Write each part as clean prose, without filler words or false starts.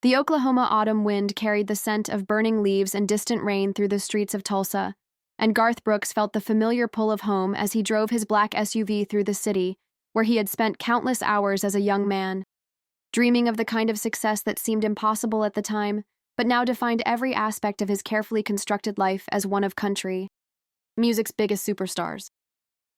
The Oklahoma autumn wind carried the scent of burning leaves and distant rain through the streets of Tulsa, and Garth Brooks felt the familiar pull of home as he drove his black SUV through the city, where he had spent countless hours as a young man, dreaming of the kind of success that seemed impossible at the time, but now defined every aspect of his carefully constructed life as one of country music's biggest superstars.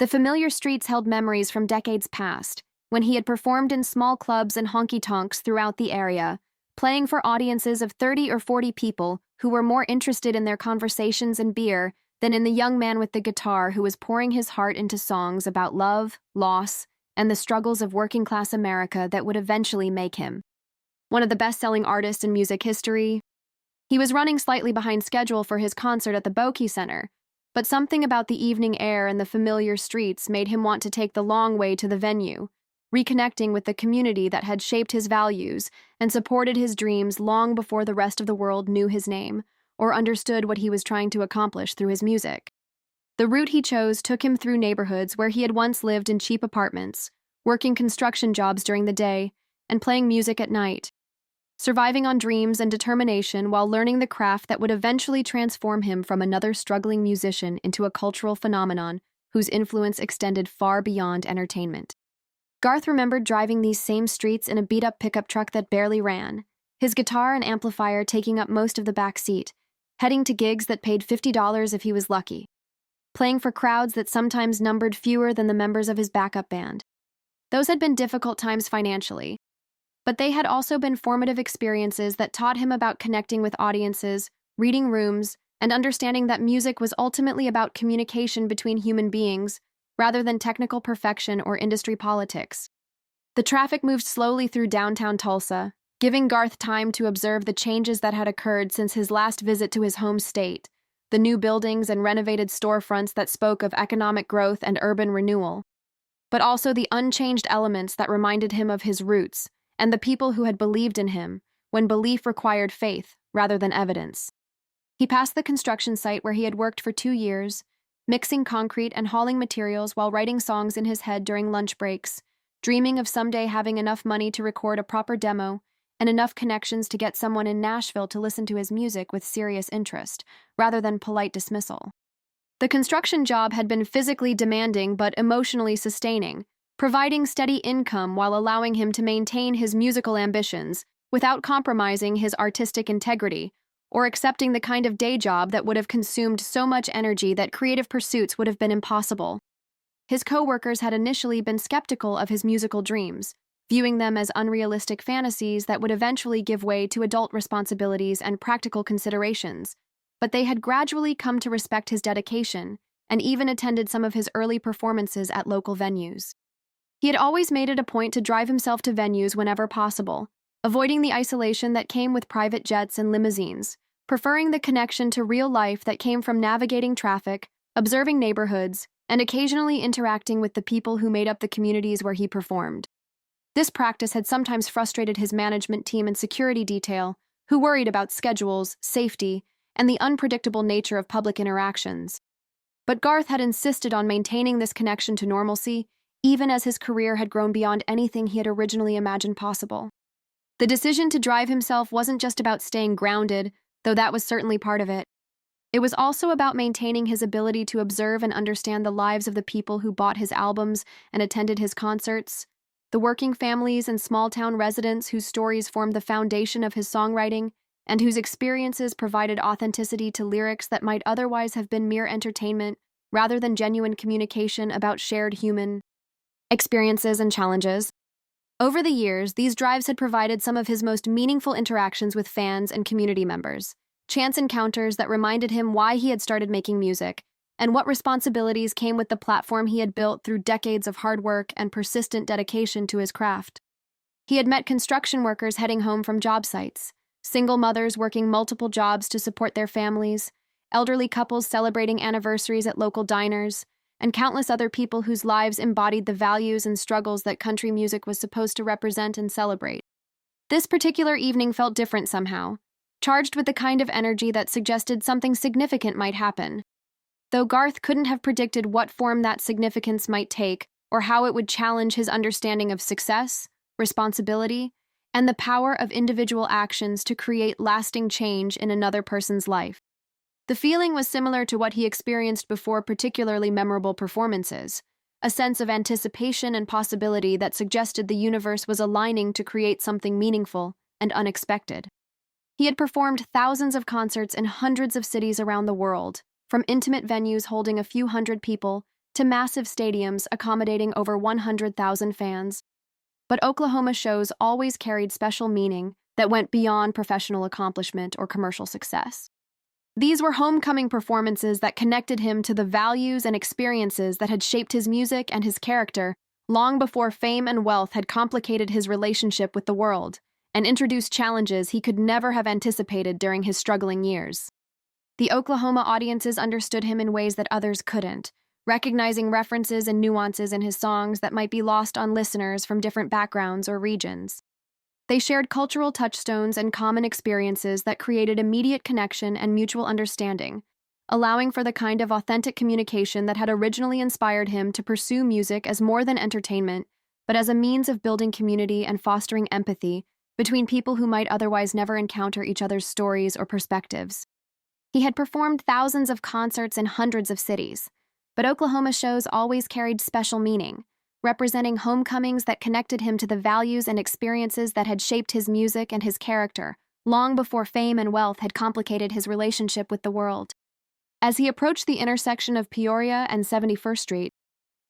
The familiar streets held memories from decades past, when he had performed in small clubs and honky-tonks throughout the area, playing for audiences of 30 or 40 people who were more interested in their conversations and beer than in the young man with the guitar who was pouring his heart into songs about love, loss, and the struggles of working-class America that would eventually make him one of the best-selling artists in music history. He was running slightly behind schedule for his concert at the Bokeh Center, but something about the evening air and the familiar streets made him want to take the long way to the venue, reconnecting with the community that had shaped his values and supported his dreams long before the rest of the world knew his name or understood what he was trying to accomplish through his music. The route he chose took him through neighborhoods where he had once lived in cheap apartments, working construction jobs during the day, and playing music at night, surviving on dreams and determination while learning the craft that would eventually transform him from another struggling musician into a cultural phenomenon whose influence extended far beyond entertainment. Garth remembered driving these same streets in a beat-up pickup truck that barely ran, his guitar and amplifier taking up most of the back seat, heading to gigs that paid $50 if he was lucky, playing for crowds that sometimes numbered fewer than the members of his backup band. Those had been difficult times financially, but they had also been formative experiences that taught him about connecting with audiences, reading rooms, and understanding that music was ultimately about communication between human beings, rather than technical perfection or industry politics. The traffic moved slowly through downtown Tulsa, giving Garth time to observe the changes that had occurred since his last visit to his home state, the new buildings and renovated storefronts that spoke of economic growth and urban renewal, but also the unchanged elements that reminded him of his roots and the people who had believed in him when belief required faith rather than evidence. He passed the construction site where he had worked for 2 years, mixing concrete and hauling materials while writing songs in his head during lunch breaks, dreaming of someday having enough money to record a proper demo and enough connections to get someone in Nashville to listen to his music with serious interest, rather than polite dismissal. The construction job had been physically demanding but emotionally sustaining, providing steady income while allowing him to maintain his musical ambitions without compromising his artistic integrity or accepting the kind of day job that would have consumed so much energy that creative pursuits would have been impossible. His co-workers had initially been skeptical of his musical dreams, viewing them as unrealistic fantasies that would eventually give way to adult responsibilities and practical considerations, but they had gradually come to respect his dedication and even attended some of his early performances at local venues. He had always made it a point to drive himself to venues whenever possible, avoiding the isolation that came with private jets and limousines, preferring the connection to real life that came from navigating traffic, observing neighborhoods, and occasionally interacting with the people who made up the communities where he performed. This practice had sometimes frustrated his management team and security detail, who worried about schedules, safety, and the unpredictable nature of public interactions. But Garth had insisted on maintaining this connection to normalcy, even as his career had grown beyond anything he had originally imagined possible. The decision to drive himself wasn't just about staying grounded, though that was certainly part of it. It was also about maintaining his ability to observe and understand the lives of the people who bought his albums and attended his concerts, the working families and small-town residents whose stories formed the foundation of his songwriting, and whose experiences provided authenticity to lyrics that might otherwise have been mere entertainment rather than genuine communication about shared human experiences and challenges. Over the years, these drives had provided some of his most meaningful interactions with fans and community members, chance encounters that reminded him why he had started making music, and what responsibilities came with the platform he had built through decades of hard work and persistent dedication to his craft. He had met construction workers heading home from job sites, single mothers working multiple jobs to support their families, elderly couples celebrating anniversaries at local diners, and countless other people whose lives embodied the values and struggles that country music was supposed to represent and celebrate. This particular evening felt different somehow, charged with the kind of energy that suggested something significant might happen. Though Garth couldn't have predicted what form that significance might take or how it would challenge his understanding of success, responsibility, and the power of individual actions to create lasting change in another person's life. The feeling was similar to what he experienced before particularly memorable performances, a sense of anticipation and possibility that suggested the universe was aligning to create something meaningful and unexpected. He had performed thousands of concerts in hundreds of cities around the world, from intimate venues holding a few hundred people to massive stadiums accommodating over 100,000 fans. But Oklahoma shows always carried special meaning that went beyond professional accomplishment or commercial success. These were homecoming performances that connected him to the values and experiences that had shaped his music and his character long before fame and wealth had complicated his relationship with the world and introduced challenges he could never have anticipated during his struggling years. The Oklahoma audiences understood him in ways that others couldn't, recognizing references and nuances in his songs that might be lost on listeners from different backgrounds or regions. They shared cultural touchstones and common experiences that created immediate connection and mutual understanding, allowing for the kind of authentic communication that had originally inspired him to pursue music as more than entertainment, but as a means of building community and fostering empathy between people who might otherwise never encounter each other's stories or perspectives. He had performed thousands of concerts in hundreds of cities, but Oklahoma shows always carried special meaning, representing homecomings that connected him to the values and experiences that had shaped his music and his character, long before fame and wealth had complicated his relationship with the world. As he approached the intersection of Peoria and 71st Street,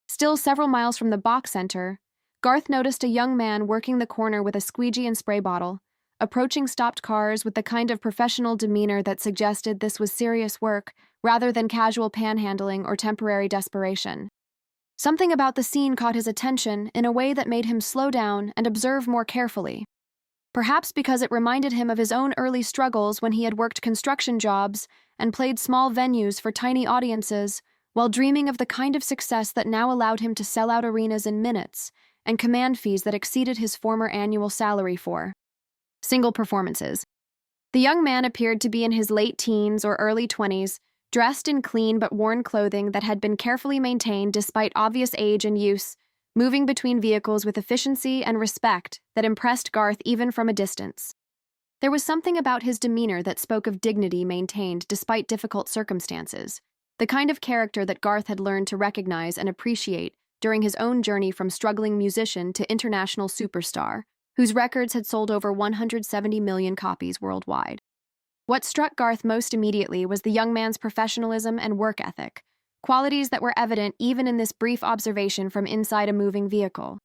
still several miles from the Bach Center, Garth noticed a young man working the corner with a squeegee and spray bottle, approaching stopped cars with the kind of professional demeanor that suggested this was serious work rather than casual panhandling or temporary desperation. Something about the scene caught his attention in a way that made him slow down and observe more carefully. Perhaps because it reminded him of his own early struggles when he had worked construction jobs and played small venues for tiny audiences, while dreaming of the kind of success that now allowed him to sell out arenas in minutes and command fees that exceeded his former annual salary for single performances. The young man appeared to be in his late teens or early 20s, dressed in clean but worn clothing that had been carefully maintained despite obvious age and use, moving between vehicles with efficiency and respect that impressed Garth even from a distance. There was something about his demeanor that spoke of dignity maintained despite difficult circumstances, the kind of character that Garth had learned to recognize and appreciate during his own journey from struggling musician to international superstar, whose records had sold over 170 million copies worldwide. What struck Garth most immediately was the young man's professionalism and work ethic, qualities that were evident even in this brief observation from inside a moving vehicle.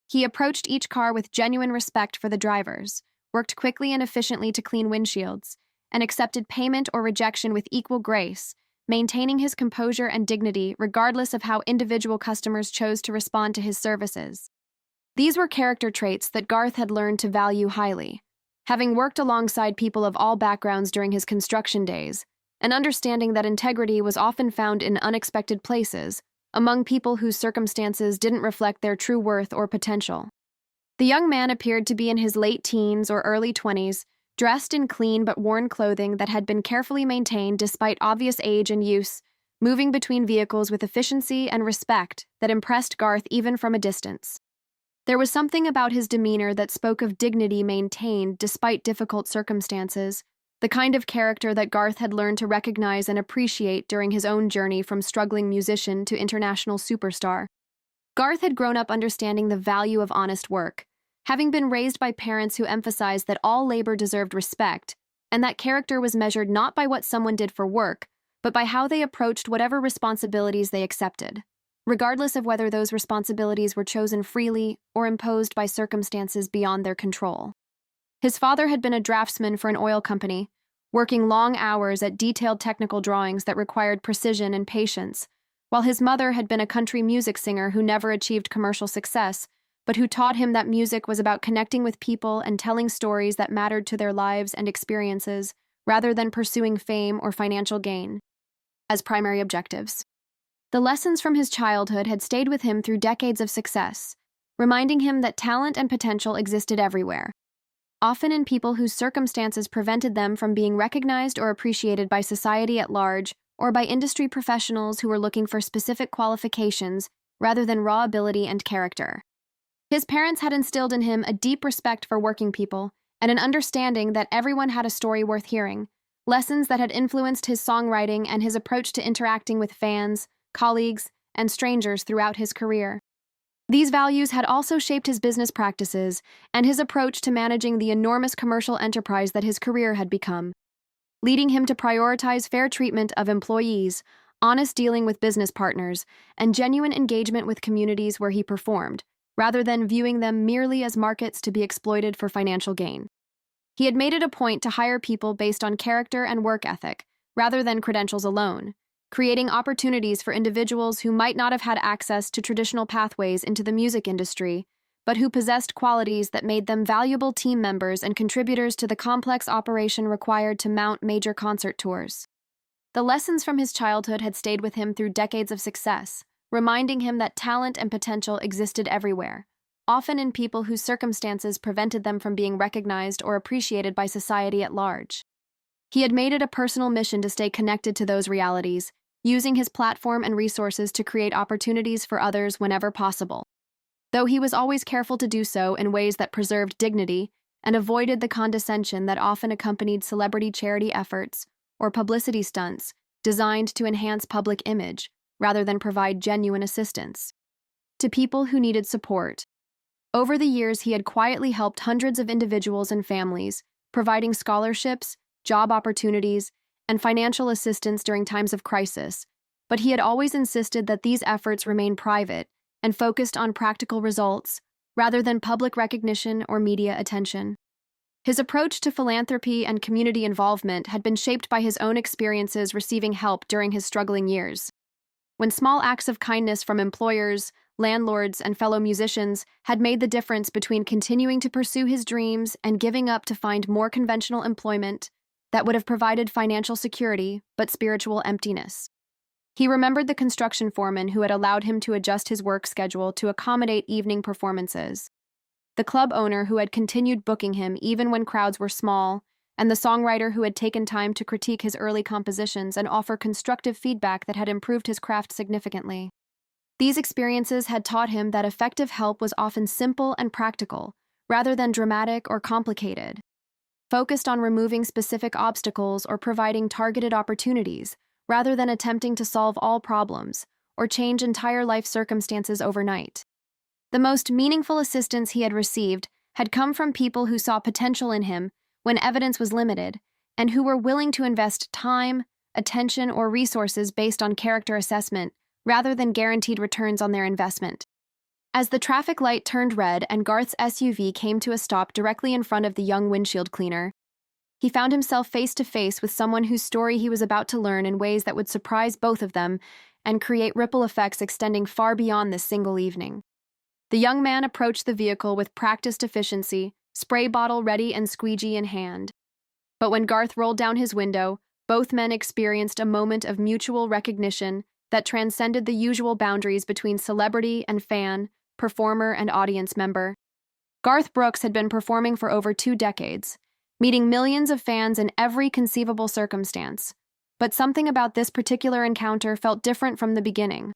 He approached each car with genuine respect for the drivers, worked quickly and efficiently to clean windshields, and accepted payment or rejection with equal grace, maintaining his composure and dignity regardless of how individual customers chose to respond to his services. These were character traits that Garth had learned to value highly. Having worked alongside people of all backgrounds during his construction days, and understanding that integrity was often found in unexpected places, among people whose circumstances didn't reflect their true worth or potential. The young man appeared to be in his late teens or early 20s, dressed in clean but worn clothing that had been carefully maintained despite obvious age and use, moving between vehicles with efficiency and respect that impressed Garth even from a distance. There was something about his demeanor that spoke of dignity maintained despite difficult circumstances, the kind of character that Garth had learned to recognize and appreciate during his own journey from struggling musician to international superstar. Garth had grown up understanding the value of honest work, having been raised by parents who emphasized that all labor deserved respect, and that character was measured not by what someone did for work, but by how they approached whatever responsibilities they accepted, regardless of whether those responsibilities were chosen freely or imposed by circumstances beyond their control. His father had been a draftsman for an oil company, working long hours at detailed technical drawings that required precision and patience, while his mother had been a country music singer who never achieved commercial success, but who taught him that music was about connecting with people and telling stories that mattered to their lives and experiences, rather than pursuing fame or financial gain as primary objectives. The lessons from his childhood had stayed with him through decades of success, reminding him that talent and potential existed everywhere, often in people whose circumstances prevented them from being recognized or appreciated by society at large or by industry professionals who were looking for specific qualifications rather than raw ability and character. His parents had instilled in him a deep respect for working people and an understanding that everyone had a story worth hearing, lessons that had influenced his songwriting and his approach to interacting with fans, colleagues, and strangers throughout his career. These values had also shaped his business practices and his approach to managing the enormous commercial enterprise that his career had become, leading him to prioritize fair treatment of employees, honest dealing with business partners, and genuine engagement with communities where he performed, rather than viewing them merely as markets to be exploited for financial gain. He had made it a point to hire people based on character and work ethic, rather than credentials alone, creating opportunities for individuals who might not have had access to traditional pathways into the music industry, but who possessed qualities that made them valuable team members and contributors to the complex operation required to mount major concert tours. The lessons from his childhood had stayed with him through decades of success, reminding him that talent and potential existed everywhere, often in people whose circumstances prevented them from being recognized or appreciated by society at large. He had made it a personal mission to stay connected to those realities, using his platform and resources to create opportunities for others whenever possible. Though he was always careful to do so in ways that preserved dignity and avoided the condescension that often accompanied celebrity charity efforts or publicity stunts designed to enhance public image rather than provide genuine assistance to people who needed support. Over the years, he had quietly helped hundreds of individuals and families, providing scholarships, job opportunities, and financial assistance during times of crisis, but he had always insisted that these efforts remain private and focused on practical results rather than public recognition or media attention. His approach to philanthropy and community involvement had been shaped by his own experiences receiving help during his struggling years. When small acts of kindness from employers, landlords, and fellow musicians had made the difference between continuing to pursue his dreams and giving up to find more conventional employment that would have provided financial security but spiritual emptiness. He remembered the construction foreman who had allowed him to adjust his work schedule to accommodate evening performances, the club owner who had continued booking him even when crowds were small, and the songwriter who had taken time to critique his early compositions and offer constructive feedback that had improved his craft significantly. These experiences had taught him that effective help was often simple and practical, rather than dramatic or complicated, focused on removing specific obstacles or providing targeted opportunities, rather than attempting to solve all problems or change entire life circumstances overnight. The most meaningful assistance he had received had come from people who saw potential in him when evidence was limited, and who were willing to invest time, attention, or resources based on character assessment rather than guaranteed returns on their investment. As the traffic light turned red and Garth's SUV came to a stop directly in front of the young windshield cleaner, he found himself face to face with someone whose story he was about to learn in ways that would surprise both of them and create ripple effects extending far beyond this single evening. The young man approached the vehicle with practiced efficiency, spray bottle ready and squeegee in hand. But when Garth rolled down his window, both men experienced a moment of mutual recognition that transcended the usual boundaries between celebrity and fan, performer and audience member. Garth Brooks had been performing for over 2 decades, meeting millions of fans in every conceivable circumstance. But something about this particular encounter felt different from the beginning,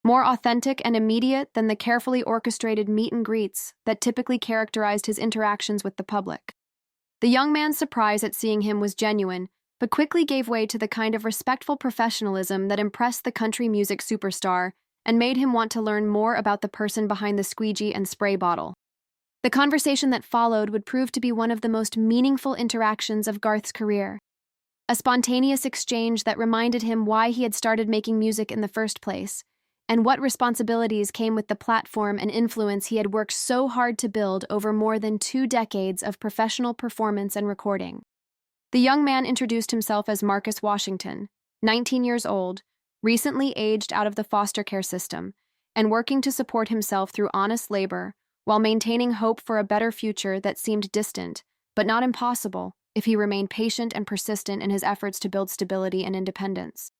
more authentic and immediate than the carefully orchestrated meet and greets that typically characterized his interactions with the public. The young man's surprise at seeing him was genuine, but quickly gave way to the kind of respectful professionalism that impressed the country music superstar and made him want to learn more about the person behind the squeegee and spray bottle. The conversation that followed would prove to be one of the most meaningful interactions of Garth's career, a spontaneous exchange that reminded him why he had started making music in the first place, and what responsibilities came with the platform and influence he had worked so hard to build over more than 2 decades of professional performance and recording. The young man introduced himself as Marcus Washington, 19 years old, recently aged out of the foster care system, and working to support himself through honest labor while maintaining hope for a better future that seemed distant, but not impossible, if he remained patient and persistent in his efforts to build stability and independence.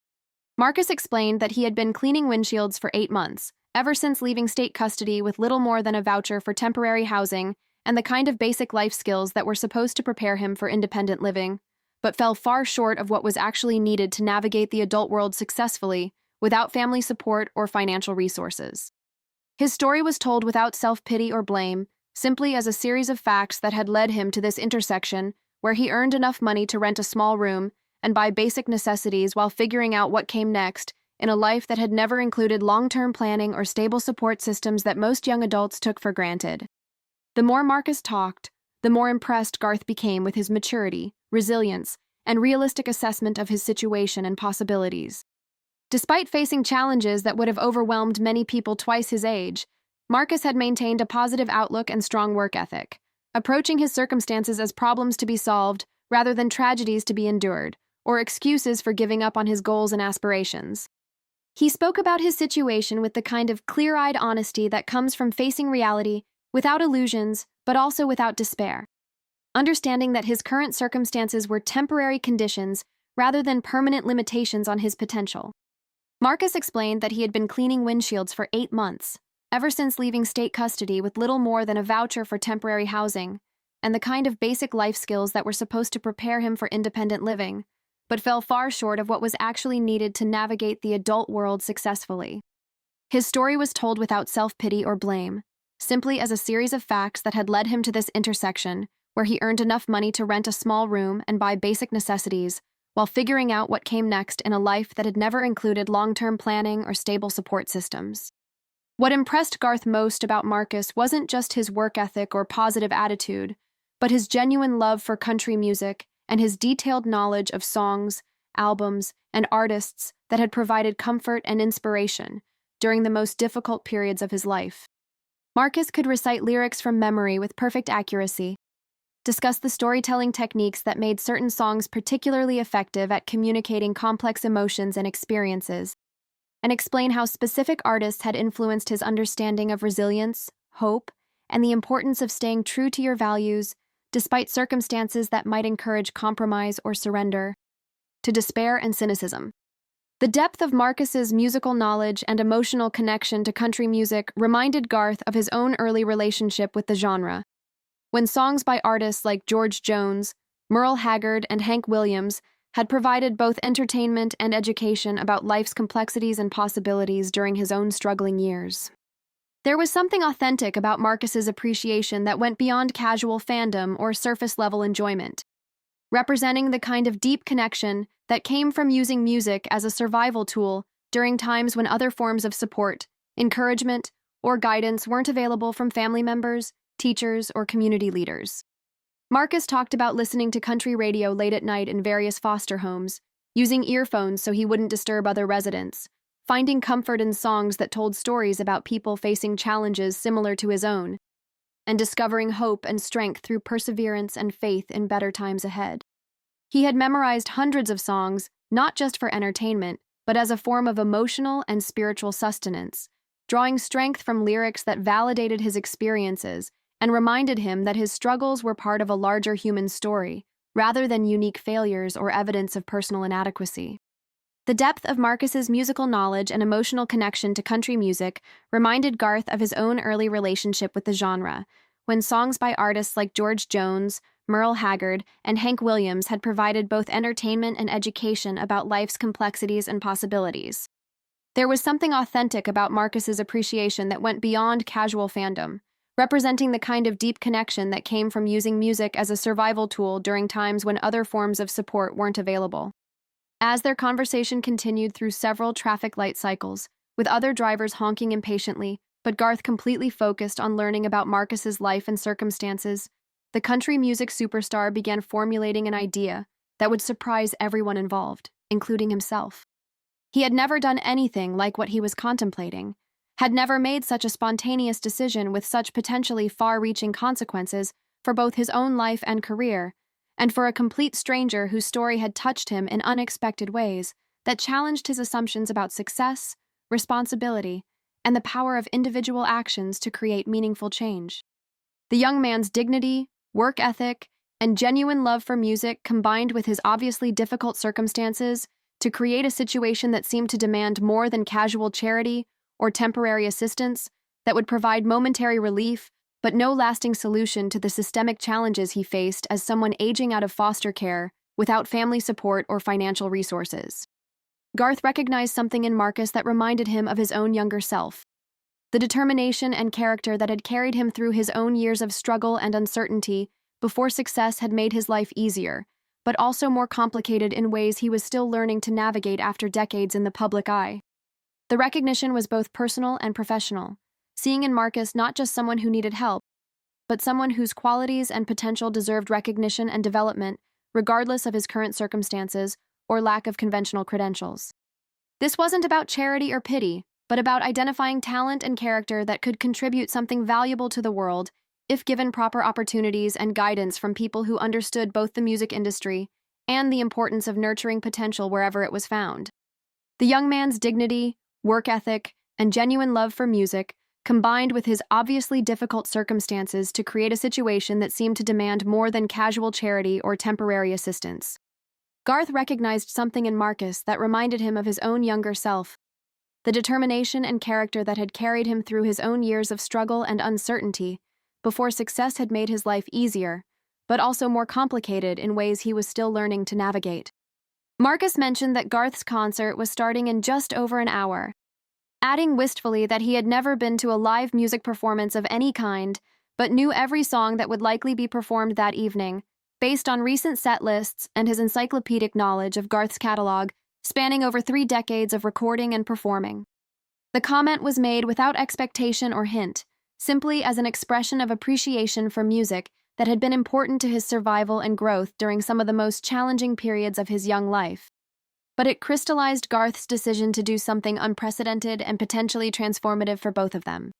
Marcus explained that he had been cleaning windshields for 8 months, ever since leaving state custody with little more than a voucher for temporary housing and the kind of basic life skills that were supposed to prepare him for independent living, but fell far short of what was actually needed to navigate the adult world successfully without family support or financial resources. His story was told without self-pity or blame, simply as a series of facts that had led him to this intersection where he earned enough money to rent a small room and buy basic necessities while figuring out what came next in a life that had never included long-term planning or stable support systems that most young adults took for granted. The more Marcus talked, the more impressed Garth became with his maturity, resilience, and realistic assessment of his situation and possibilities. Despite facing challenges that would have overwhelmed many people twice his age, Marcus had maintained a positive outlook and strong work ethic, approaching his circumstances as problems to be solved rather than tragedies to be endured, or excuses for giving up on his goals and aspirations. He spoke about his situation with the kind of clear-eyed honesty that comes from facing reality without illusions, but also without despair. Understanding that his current circumstances were temporary conditions rather than permanent limitations on his potential. Marcus explained that he had been cleaning windshields for 8 months, ever since leaving state custody with little more than a voucher for temporary housing, and the kind of basic life skills that were supposed to prepare him for independent living, but fell far short of what was actually needed to navigate the adult world successfully. His story was told without self-pity or blame, simply as a series of facts that had led him to this intersection where he earned enough money to rent a small room and buy basic necessities while figuring out what came next in a life that had never included long-term planning or stable support systems. What impressed Garth most about Marcus wasn't just his work ethic or positive attitude, but his genuine love for country music and his detailed knowledge of songs, albums, and artists that had provided comfort and inspiration during the most difficult periods of his life. Marcus could recite lyrics from memory with perfect accuracy, discuss the storytelling techniques that made certain songs particularly effective at communicating complex emotions and experiences, and explain how specific artists had influenced his understanding of resilience, hope, and the importance of staying true to your values despite circumstances that might encourage compromise or surrender, to despair and cynicism. The depth of Marcus's musical knowledge and emotional connection to country music reminded Garth of his own early relationship with the genre. When songs by artists like George Jones, Merle Haggard, and Hank Williams had provided both entertainment and education about life's complexities and possibilities during his own struggling years. There was something authentic about Marcus's appreciation that went beyond casual fandom or surface-level enjoyment, representing the kind of deep connection that came from using music as a survival tool during times when other forms of support, encouragement, or guidance weren't available from family members, teachers, or community leaders. Marcus talked about listening to country radio late at night in various foster homes, using earphones so he wouldn't disturb other residents, finding comfort in songs that told stories about people facing challenges similar to his own, and discovering hope and strength through perseverance and faith in better times ahead. He had memorized hundreds of songs, not just for entertainment, but as a form of emotional and spiritual sustenance, drawing strength from lyrics that validated his experiences and reminded him that his struggles were part of a larger human story, rather than unique failures or evidence of personal inadequacy. The depth of Marcus's musical knowledge and emotional connection to country music reminded Garth of his own early relationship with the genre, when songs by artists like George Jones, Merle Haggard, and Hank Williams had provided both entertainment and education about life's complexities and possibilities. There was something authentic about Marcus's appreciation that went beyond casual fandom, representing the kind of deep connection that came from using music as a survival tool during times when other forms of support weren't available. As their conversation continued through several traffic light cycles, with other drivers honking impatiently, but Garth completely focused on learning about Marcus's life and circumstances, the country music superstar began formulating an idea that would surprise everyone involved, including himself. He had never done anything like what he was contemplating, had never made such a spontaneous decision with such potentially far-reaching consequences for both his own life and career, and for a complete stranger whose story had touched him in unexpected ways that challenged his assumptions about success, responsibility, and the power of individual actions to create meaningful change. The young man's dignity, work ethic, and genuine love for music combined with his obviously difficult circumstances to create a situation that seemed to demand more than casual charity or temporary assistance that would provide momentary relief but no lasting solution to the systemic challenges he faced as someone aging out of foster care without family support or financial resources. Garth recognized something in Marcus that reminded him of his own younger self. the determination and character that had carried him through his own years of struggle and uncertainty before success had made his life easier, but also more complicated in ways he was still learning to navigate after decades in the public eye. The recognition was both personal and professional, seeing in Marcus not just someone who needed help, but someone whose qualities and potential deserved recognition and development, regardless of his current circumstances or lack of conventional credentials. This wasn't about charity or pity, but about identifying talent and character that could contribute something valuable to the world if given proper opportunities and guidance from people who understood both the music industry and the importance of nurturing potential wherever it was found. The young man's dignity, work ethic, and genuine love for music combined with his obviously difficult circumstances to create a situation that seemed to demand more than casual charity or temporary assistance. Garth recognized something in Marcus that reminded him of his own younger self, the determination and character that had carried him through his own years of struggle and uncertainty before success had made his life easier, but also more complicated in ways he was still learning to navigate. Marcus mentioned that Garth's concert was starting in just over an hour, adding wistfully that he had never been to a live music performance of any kind, but knew every song that would likely be performed that evening, based on recent set lists and his encyclopedic knowledge of Garth's catalog, spanning over 3 decades of recording and performing. The comment was made without expectation or hint, simply as an expression of appreciation for music that had been important to his survival and growth during some of the most challenging periods of his young life. But it crystallized Garth's decision to do something unprecedented and potentially transformative for both of them.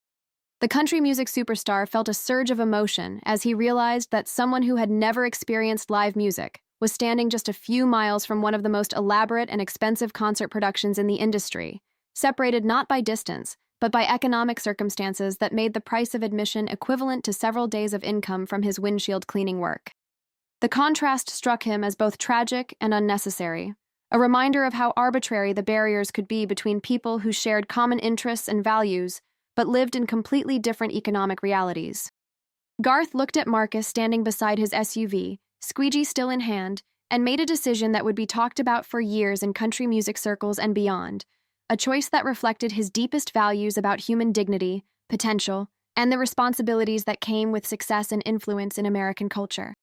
The country music superstar felt a surge of emotion as he realized that someone who had never experienced live music was standing just a few miles from one of the most elaborate and expensive concert productions in the industry, separated not by distance, but by economic circumstances that made the price of admission equivalent to several days of income from his windshield cleaning work. The contrast struck him as both tragic and unnecessary, a reminder of how arbitrary the barriers could be between people who shared common interests and values, but lived in completely different economic realities. Garth looked at Marcus standing beside his SUV, squeegee still in hand, and made a decision that would be talked about for years in country music circles and beyond, a choice that reflected his deepest values about human dignity, potential, and the responsibilities that came with success and influence in American culture.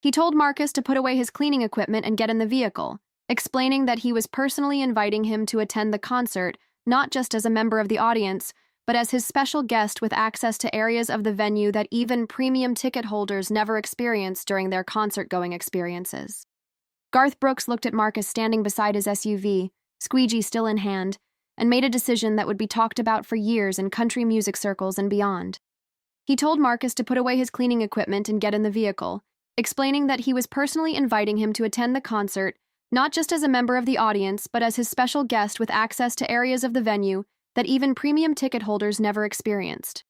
He told Marcus to put away his cleaning equipment and get in the vehicle, explaining that he was personally inviting him to attend the concert not just as a member of the audience, but as his special guest with access to areas of the venue that even premium ticket holders never experienced during their concert-going experiences. Garth Brooks looked at Marcus standing beside his SUV, squeegee still in hand, and made a decision that would be talked about for years in country music circles and beyond. He told Marcus to put away his cleaning equipment and get in the vehicle, explaining that he was personally inviting him to attend the concert not just as a member of the audience, but as his special guest with access to areas of the venue that even premium ticket holders never experienced.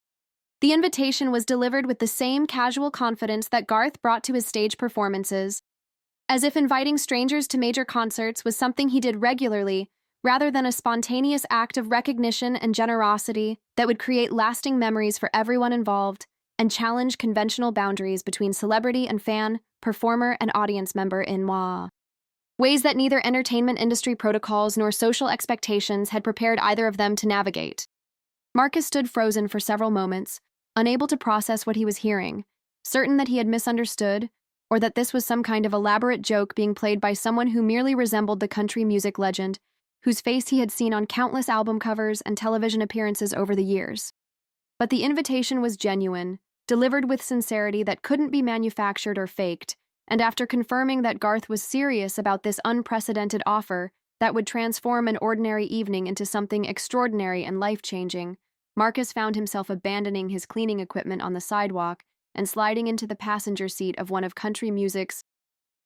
The invitation was delivered with the same casual confidence that Garth brought to his stage performances, as if inviting strangers to major concerts was something he did regularly, rather than a spontaneous act of recognition and generosity that would create lasting memories for everyone involved and challenge conventional boundaries between celebrity and fan, performer and audience member in ways that neither entertainment industry protocols nor social expectations had prepared either of them to navigate. Marcus stood frozen for several moments, unable to process what he was hearing, certain that he had misunderstood, or that this was some kind of elaborate joke being played by someone who merely resembled the country music legend, whose face he had seen on countless album covers and television appearances over the years. But the invitation was genuine, delivered with sincerity that couldn't be manufactured or faked, and after confirming that Garth was serious about this unprecedented offer that would transform an ordinary evening into something extraordinary and life-changing, Marcus found himself abandoning his cleaning equipment on the sidewalk and sliding into the passenger seat of one of country music's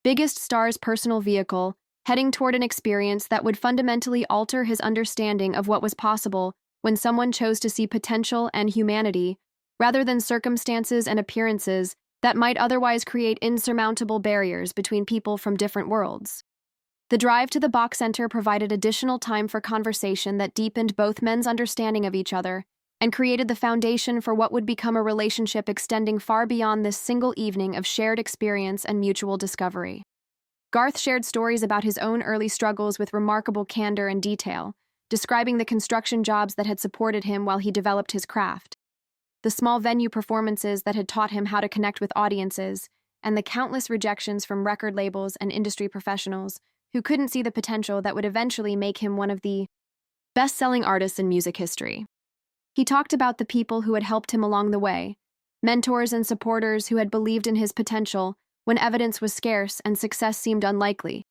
biggest stars' personal vehicle, heading toward an experience that would fundamentally alter his understanding of what was possible when someone chose to see potential and humanity, rather than circumstances and appearances that might otherwise create insurmountable barriers between people from different worlds. The drive to the Bach Center provided additional time for conversation that deepened both men's understanding of each other and created the foundation for what would become a relationship extending far beyond this single evening of shared experience and mutual discovery. Garth shared stories about his own early struggles with remarkable candor and detail, describing the construction jobs that had supported him while he developed his craft, the small venue performances that had taught him how to connect with audiences, and the countless rejections from record labels and industry professionals who couldn't see the potential that would eventually make him one of the best-selling artists in music history. He talked about the people who had helped him along the way, mentors and supporters who had believed in his potential when evidence was scarce and success seemed unlikely,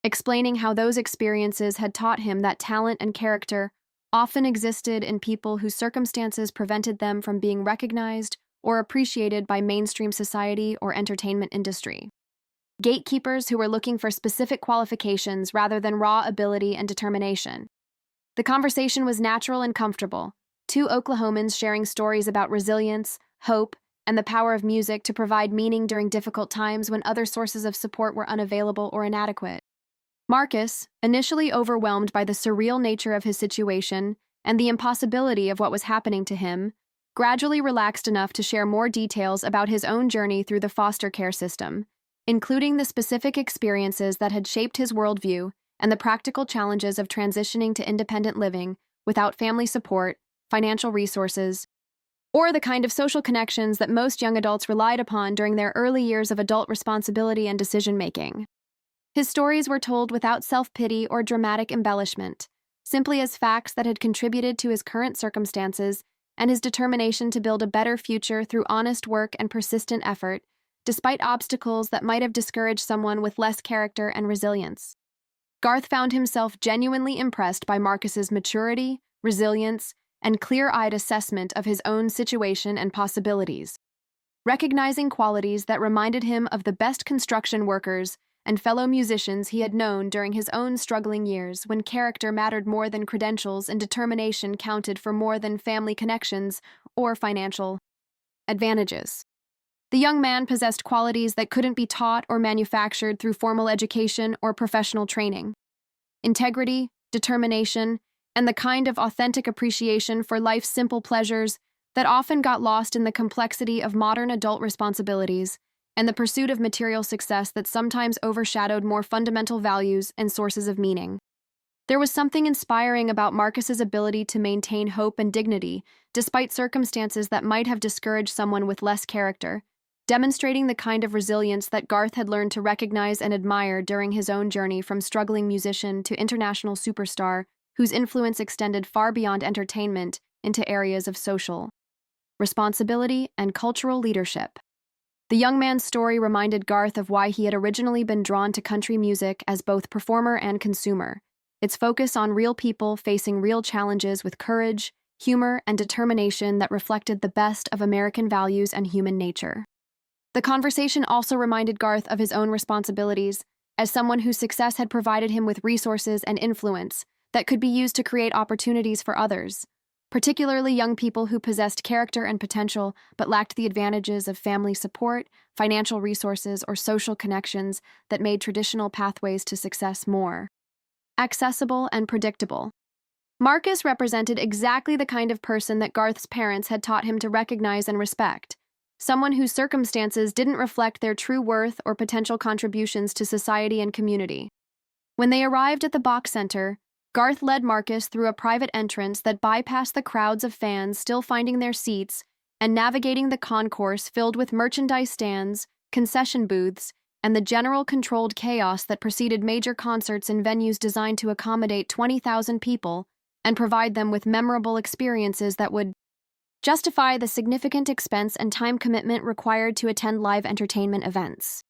explaining how those experiences had taught him that talent and character often existed in people whose circumstances prevented them from being recognized or appreciated by mainstream society or entertainment industry. Gatekeepers who were looking for specific qualifications rather than raw ability and determination. The conversation was natural and comfortable, two Oklahomans sharing stories about resilience, hope, and the power of music to provide meaning during difficult times when other sources of support were unavailable or inadequate. Marcus, initially overwhelmed by the surreal nature of his situation and the impossibility of what was happening to him, gradually relaxed enough to share more details about his own journey through the foster care system, including the specific experiences that had shaped his worldview and the practical challenges of transitioning to independent living without family support, financial resources, or the kind of social connections that most young adults relied upon during their early years of adult responsibility and decision-making. His stories were told without self-pity or dramatic embellishment, simply as facts that had contributed to his current circumstances and his determination to build a better future through honest work and persistent effort, despite obstacles that might have discouraged someone with less character and resilience. Garth found himself genuinely impressed by Marcus's maturity, resilience, and clear-eyed assessment of his own situation and possibilities, recognizing qualities that reminded him of the best construction workers and fellow musicians he had known during his own struggling years when character mattered more than credentials and determination counted for more than family connections or financial advantages. The young man possessed qualities that couldn't be taught or manufactured through formal education or professional training. Integrity, determination, and the kind of authentic appreciation for life's simple pleasures that often got lost in the complexity of modern adult responsibilities and the pursuit of material success that sometimes overshadowed more fundamental values and sources of meaning. There was something inspiring about Marcus's ability to maintain hope and dignity, despite circumstances that might have discouraged someone with less character, demonstrating the kind of resilience that Garth had learned to recognize and admire during his own journey from struggling musician to international superstar, whose influence extended far beyond entertainment into areas of social responsibility and cultural leadership. The young man's story reminded Garth of why he had originally been drawn to country music as both performer and consumer, its focus on real people facing real challenges with courage, humor, and determination that reflected the best of American values and human nature. The conversation also reminded Garth of his own responsibilities as someone whose success had provided him with resources and influence that could be used to create opportunities for others, particularly young people who possessed character and potential but lacked the advantages of family support, financial resources, or social connections that made traditional pathways to success more accessible and predictable. Marcus represented exactly the kind of person that Garth's parents had taught him to recognize and respect, someone whose circumstances didn't reflect their true worth or potential contributions to society and community. When they arrived at the Bach Center, Garth led Marcus through a private entrance that bypassed the crowds of fans still finding their seats and navigating the concourse filled with merchandise stands, concession booths, and the general controlled chaos that preceded major concerts in venues designed to accommodate 20,000 people and provide them with memorable experiences that would justify the significant expense and time commitment required to attend live entertainment events.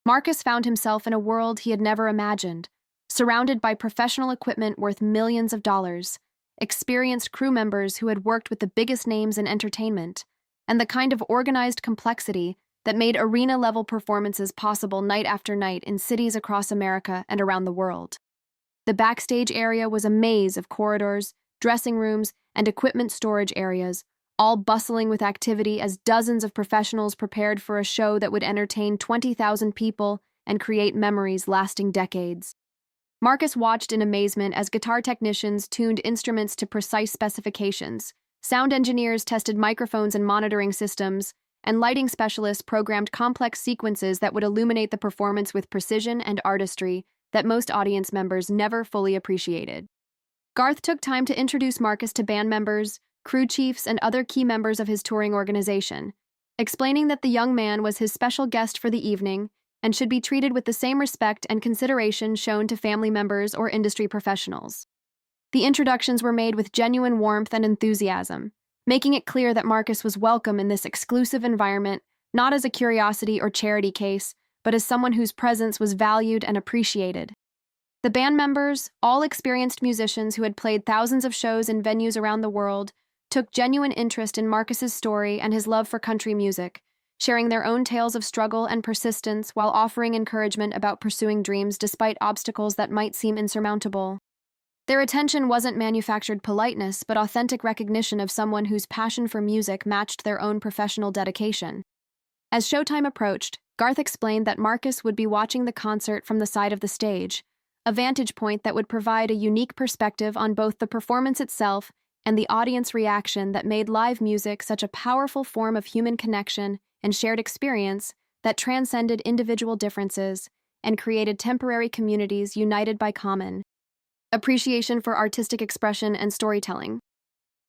Marcus found himself in a world he had never imagined, surrounded by professional equipment worth millions of dollars, experienced crew members who had worked with the biggest names in entertainment, and the kind of organized complexity that made arena-level performances possible night after night in cities across America and around the world. The backstage area was a maze of corridors, dressing rooms, and equipment storage areas, all bustling with activity as dozens of professionals prepared for a show that would entertain 20,000 people and create memories lasting decades. Marcus watched in amazement as guitar technicians tuned instruments to precise specifications, sound engineers tested microphones and monitoring systems, and lighting specialists programmed complex sequences that would illuminate the performance with precision and artistry that most audience members never fully appreciated. Garth took time to introduce Marcus to band members, crew chiefs, and other key members of his touring organization, explaining that the young man was his special guest for the evening and should be treated with the same respect and consideration shown to family members or industry professionals. The introductions were made with genuine warmth and enthusiasm, making it clear that Marcus was welcome in this exclusive environment, not as a curiosity or charity case, but as someone whose presence was valued and appreciated. The band members, all experienced musicians who had played thousands of shows in venues around the world, took genuine interest in Marcus's story and his love for country music, sharing their own tales of struggle and persistence while offering encouragement about pursuing dreams despite obstacles that might seem insurmountable. Their attention wasn't manufactured politeness, but authentic recognition of someone whose passion for music matched their own professional dedication. As showtime approached, Garth explained that Marcus would be watching the concert from the side of the stage, a vantage point that would provide a unique perspective on both the performance itself and the audience reaction that made live music such a powerful form of human connection and shared experience that transcended individual differences and created temporary communities united by common appreciation for artistic expression and storytelling.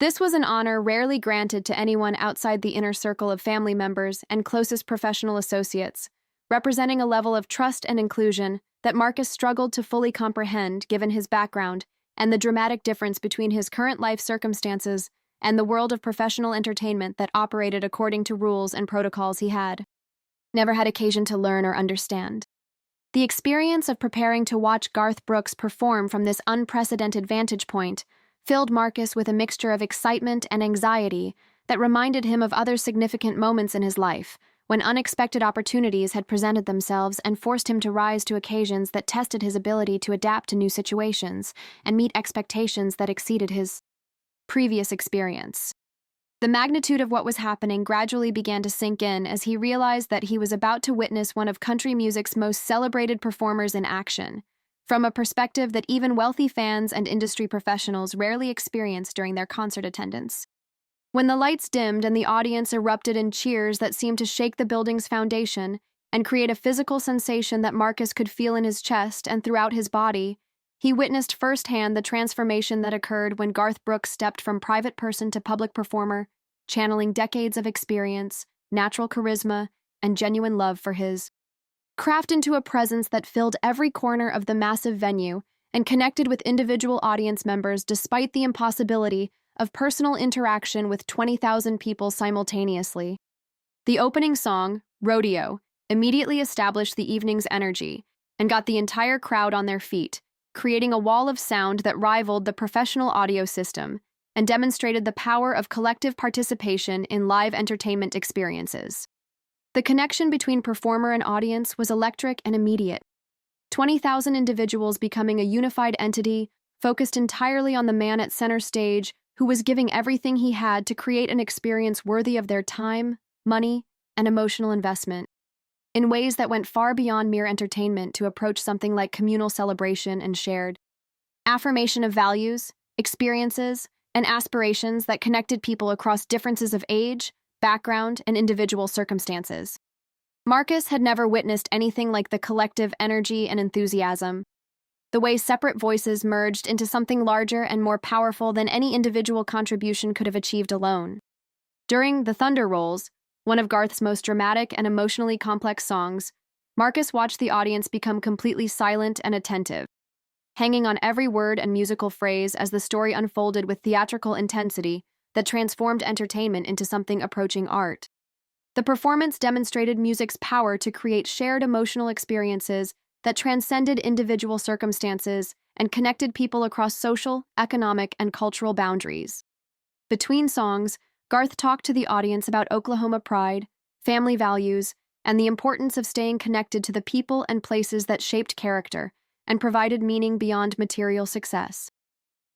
This was an honor rarely granted to anyone outside the inner circle of family members and closest professional associates, representing a level of trust and inclusion that Marcus struggled to fully comprehend given his background and the dramatic difference between his current life circumstances and the world of professional entertainment that operated according to rules and protocols he had never had occasion to learn or understand. The experience of preparing to watch Garth Brooks perform from this unprecedented vantage point filled Marcus with a mixture of excitement and anxiety that reminded him of other significant moments in his life, when unexpected opportunities had presented themselves and forced him to rise to occasions that tested his ability to adapt to new situations and meet expectations that exceeded his previous experience. The magnitude of what was happening gradually began to sink in as he realized that he was about to witness one of country music's most celebrated performers in action, from a perspective that even wealthy fans and industry professionals rarely experience during their concert attendance. When the lights dimmed and the audience erupted in cheers that seemed to shake the building's foundation and create a physical sensation that Marcus could feel in his chest and throughout his body, he witnessed firsthand the transformation that occurred when Garth Brooks stepped from private person to public performer, channeling decades of experience, natural charisma, and genuine love for his craft into a presence that filled every corner of the massive venue and connected with individual audience members despite the impossibility of personal interaction with 20,000 people simultaneously. The opening song, Rodeo, immediately established the evening's energy and got the entire crowd on their feet, creating a wall of sound that rivaled the professional audio system and demonstrated the power of collective participation in live entertainment experiences. The connection between performer and audience was electric and immediate. 20,000 individuals becoming a unified entity, focused entirely on the man at center stage who was giving everything he had to create an experience worthy of their time, money, and emotional investment, in ways that went far beyond mere entertainment to approach something like communal celebration and shared affirmation of values, experiences, and aspirations that connected people across differences of age, background, and individual circumstances. Marcus had never witnessed anything like the collective energy and enthusiasm, the way separate voices merged into something larger and more powerful than any individual contribution could have achieved alone. During The Thunder Rolls, one of Garth's most dramatic and emotionally complex songs, Marcus watched the audience become completely silent and attentive, hanging on every word and musical phrase as the story unfolded with theatrical intensity that transformed entertainment into something approaching art. The performance demonstrated music's power to create shared emotional experiences that transcended individual circumstances and connected people across social, economic, and cultural boundaries. Between songs, Garth talked to the audience about Oklahoma pride, family values, and the importance of staying connected to the people and places that shaped character and provided meaning beyond material success.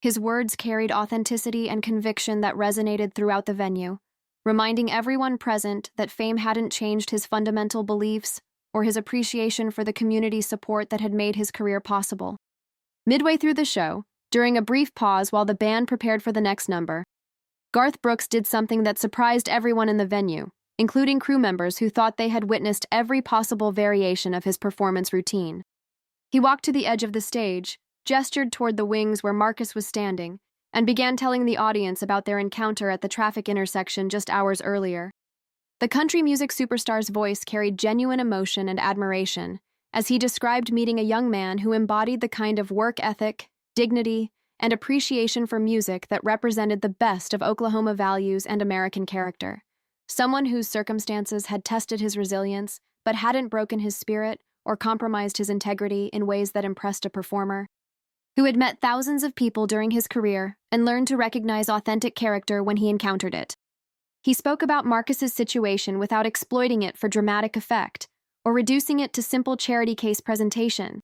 His words carried authenticity and conviction that resonated throughout the venue, reminding everyone present that fame hadn't changed his fundamental beliefs or his appreciation for the community support that had made his career possible. Midway through the show, during a brief pause while the band prepared for the next number, Garth Brooks did something that surprised everyone in the venue, including crew members who thought they had witnessed every possible variation of his performance routine. He walked to the edge of the stage, gestured toward the wings where Marcus was standing, and began telling the audience about their encounter at the traffic intersection just hours earlier. The country music superstar's voice carried genuine emotion and admiration, as he described meeting a young man who embodied the kind of work ethic, dignity, and appreciation for music that represented the best of Oklahoma values and American character. Someone whose circumstances had tested his resilience, but hadn't broken his spirit or compromised his integrity in ways that impressed a performer. Who had met thousands of people during his career and learned to recognize authentic character when he encountered it. He spoke about Marcus's situation without exploiting it for dramatic effect or reducing it to simple charity case presentation,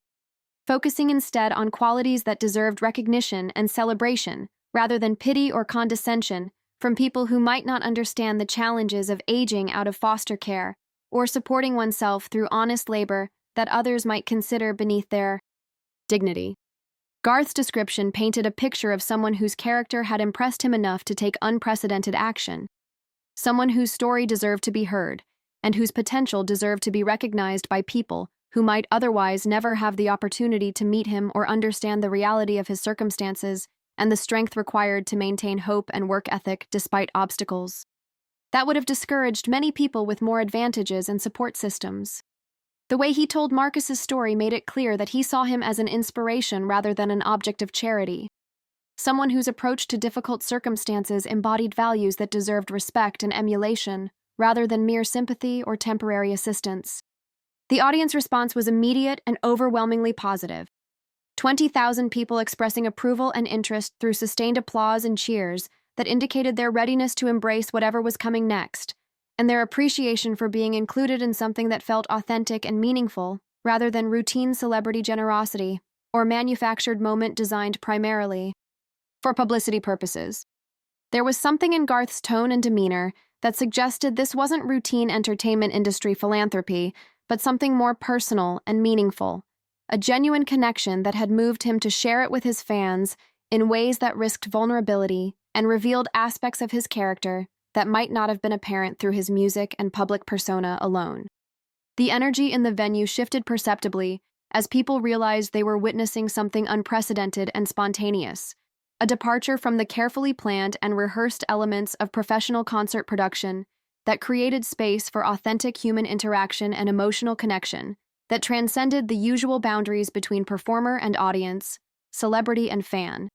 focusing instead on qualities that deserved recognition and celebration rather than pity or condescension from people who might not understand the challenges of aging out of foster care or supporting oneself through honest labor that others might consider beneath their dignity. Garth's description painted a picture of someone whose character had impressed him enough to take unprecedented action, someone whose story deserved to be heard, and whose potential deserved to be recognized by people who might otherwise never have the opportunity to meet him or understand the reality of his circumstances and the strength required to maintain hope and work ethic despite obstacles that would have discouraged many people with more advantages and support systems. The way he told Marcus's story made it clear that he saw him as an inspiration rather than an object of charity, someone whose approach to difficult circumstances embodied values that deserved respect and emulation, rather than mere sympathy or temporary assistance. The audience response was immediate and overwhelmingly positive. 20,000 people expressing approval and interest through sustained applause and cheers that indicated their readiness to embrace whatever was coming next, and their appreciation for being included in something that felt authentic and meaningful, rather than routine celebrity generosity or manufactured moment designed primarily for publicity purposes. There was something in Garth's tone and demeanor that suggested this wasn't routine entertainment industry philanthropy, but something more personal and meaningful, a genuine connection that had moved him to share it with his fans in ways that risked vulnerability and revealed aspects of his character that might not have been apparent through his music and public persona alone. The energy in the venue shifted perceptibly as people realized they were witnessing something unprecedented and spontaneous, a departure from the carefully planned and rehearsed elements of professional concert production that created space for authentic human interaction and emotional connection that transcended the usual boundaries between performer and audience, celebrity and fan.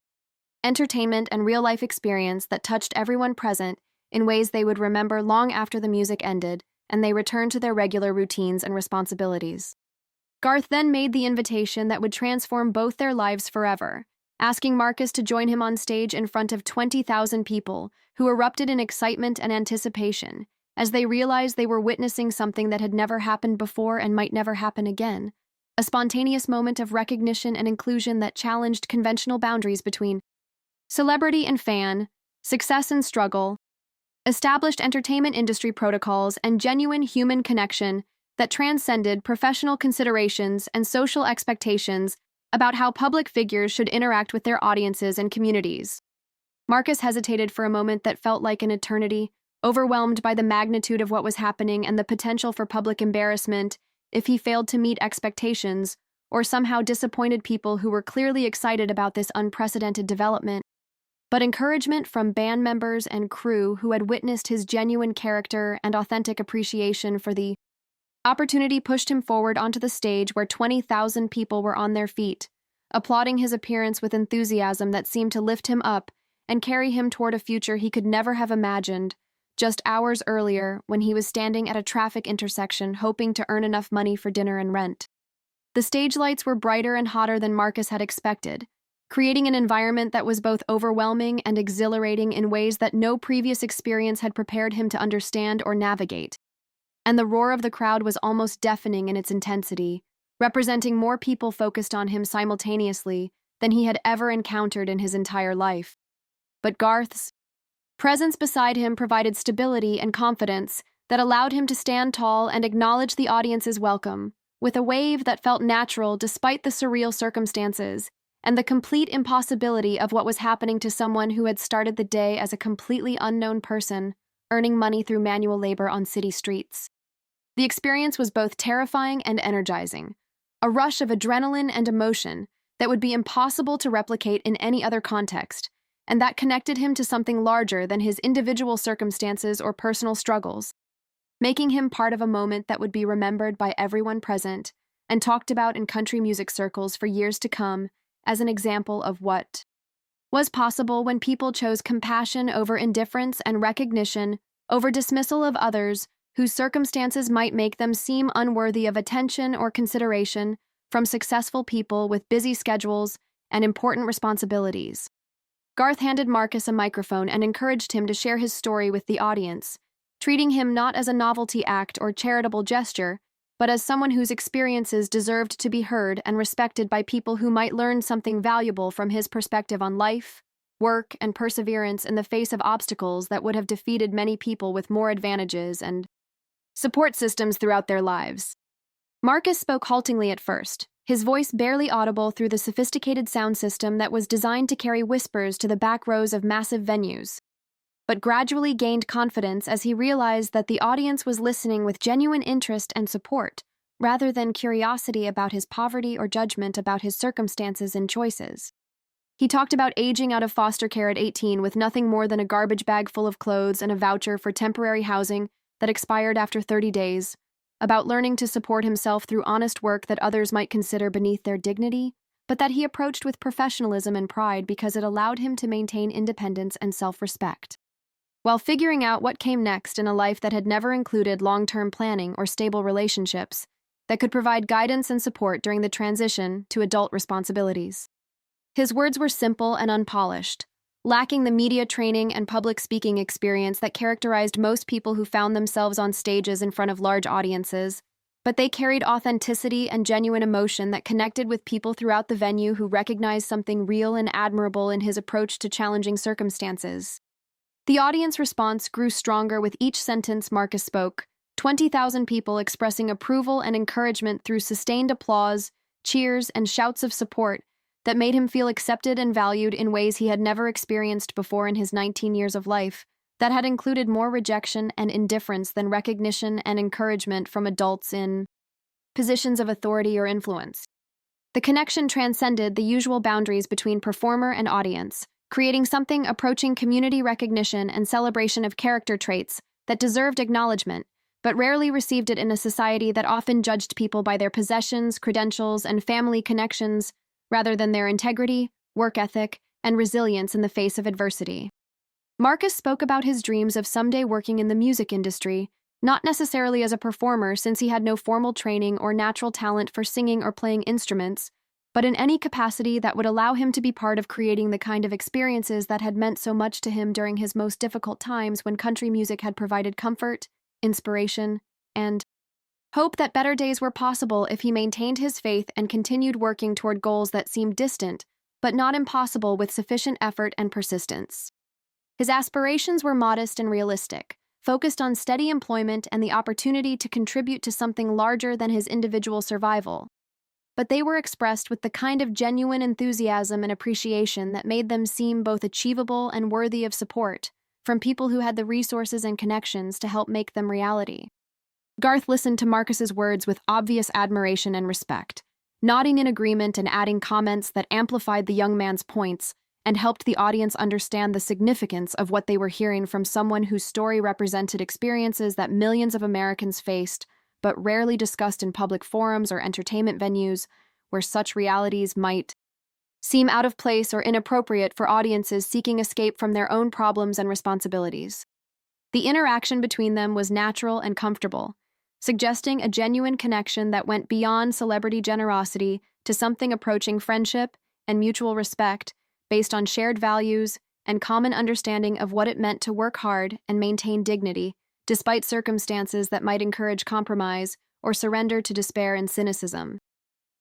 Entertainment and real-life experience that touched everyone present in ways they would remember long after the music ended and they returned to their regular routines and responsibilities. Garth then made the invitation that would transform both their lives forever, asking Marcus to join him on stage in front of 20,000 people who erupted in excitement and anticipation as they realized they were witnessing something that had never happened before and might never happen again, a spontaneous moment of recognition and inclusion that challenged conventional boundaries between celebrity and fan, success and struggle, established entertainment industry protocols, and genuine human connection that transcended professional considerations and social expectations about how public figures should interact with their audiences and communities. Marcus hesitated for a moment that felt like an eternity, overwhelmed by the magnitude of what was happening and the potential for public embarrassment if he failed to meet expectations or somehow disappointed people who were clearly excited about this unprecedented development. But encouragement from band members and crew who had witnessed his genuine character and authentic appreciation for the opportunity pushed him forward onto the stage where 20,000 people were on their feet, applauding his appearance with enthusiasm that seemed to lift him up and carry him toward a future he could never have imagined just hours earlier when he was standing at a traffic intersection hoping to earn enough money for dinner and rent. The stage lights were brighter and hotter than Marcus had expected, creating an environment that was both overwhelming and exhilarating in ways that no previous experience had prepared him to understand or navigate. And the roar of the crowd was almost deafening in its intensity, representing more people focused on him simultaneously than he had ever encountered in his entire life. But Garth's presence beside him provided stability and confidence that allowed him to stand tall and acknowledge the audience's welcome, with a wave that felt natural despite the surreal circumstances and the complete impossibility of what was happening to someone who had started the day as a completely unknown person, earning money through manual labor on city streets. The experience was both terrifying and energizing, a rush of adrenaline and emotion that would be impossible to replicate in any other context, and that connected him to something larger than his individual circumstances or personal struggles, making him part of a moment that would be remembered by everyone present and talked about in country music circles for years to come as an example of what was possible when people chose compassion over indifference and recognition over dismissal of others whose circumstances might make them seem unworthy of attention or consideration from successful people with busy schedules and important responsibilities. Garth handed Marcus a microphone and encouraged him to share his story with the audience, treating him not as a novelty act or charitable gesture, but as someone whose experiences deserved to be heard and respected by people who might learn something valuable from his perspective on life, work, and perseverance in the face of obstacles that would have defeated many people with more advantages and support systems throughout their lives. Marcus spoke haltingly at first, his voice barely audible through the sophisticated sound system that was designed to carry whispers to the back rows of massive venues, but gradually gained confidence as he realized that the audience was listening with genuine interest and support, rather than curiosity about his poverty or judgment about his circumstances and choices. He talked about aging out of foster care at 18 with nothing more than a garbage bag full of clothes and a voucher for temporary housing that expired after 30 days, about learning to support himself through honest work that others might consider beneath their dignity, but that he approached with professionalism and pride because it allowed him to maintain independence and self-respect. While figuring out what came next in a life that had never included long-term planning or stable relationships that could provide guidance and support during the transition to adult responsibilities. His words were simple and unpolished, lacking the media training and public speaking experience that characterized most people who found themselves on stages in front of large audiences, but they carried authenticity and genuine emotion that connected with people throughout the venue who recognized something real and admirable in his approach to challenging circumstances. The audience response grew stronger with each sentence Marcus spoke, 20,000 people expressing approval and encouragement through sustained applause, cheers, and shouts of support that made him feel accepted and valued in ways he had never experienced before in his 19 years of life, that had included more rejection and indifference than recognition and encouragement from adults in positions of authority or influence. The connection transcended the usual boundaries between performer and audience, creating something approaching community recognition and celebration of character traits that deserved acknowledgement, but rarely received it in a society that often judged people by their possessions, credentials, and family connections, rather than their integrity, work ethic, and resilience in the face of adversity. Marcus spoke about his dreams of someday working in the music industry, not necessarily as a performer since he had no formal training or natural talent for singing or playing instruments, but in any capacity that would allow him to be part of creating the kind of experiences that had meant so much to him during his most difficult times when country music had provided comfort, inspiration, and hope that better days were possible if he maintained his faith and continued working toward goals that seemed distant, but not impossible with sufficient effort and persistence. His aspirations were modest and realistic, focused on steady employment and the opportunity to contribute to something larger than his individual survival. But they were expressed with the kind of genuine enthusiasm and appreciation that made them seem both achievable and worthy of support from people who had the resources and connections to help make them reality. Garth listened to Marcus's words with obvious admiration and respect, nodding in agreement and adding comments that amplified the young man's points and helped the audience understand the significance of what they were hearing from someone whose story represented experiences that millions of Americans faced, but rarely discussed in public forums or entertainment venues, where such realities might seem out of place or inappropriate for audiences seeking escape from their own problems and responsibilities. The interaction between them was natural and comfortable, suggesting a genuine connection that went beyond celebrity generosity to something approaching friendship and mutual respect based on shared values and common understanding of what it meant to work hard and maintain dignity, despite circumstances that might encourage compromise or surrender to despair and cynicism.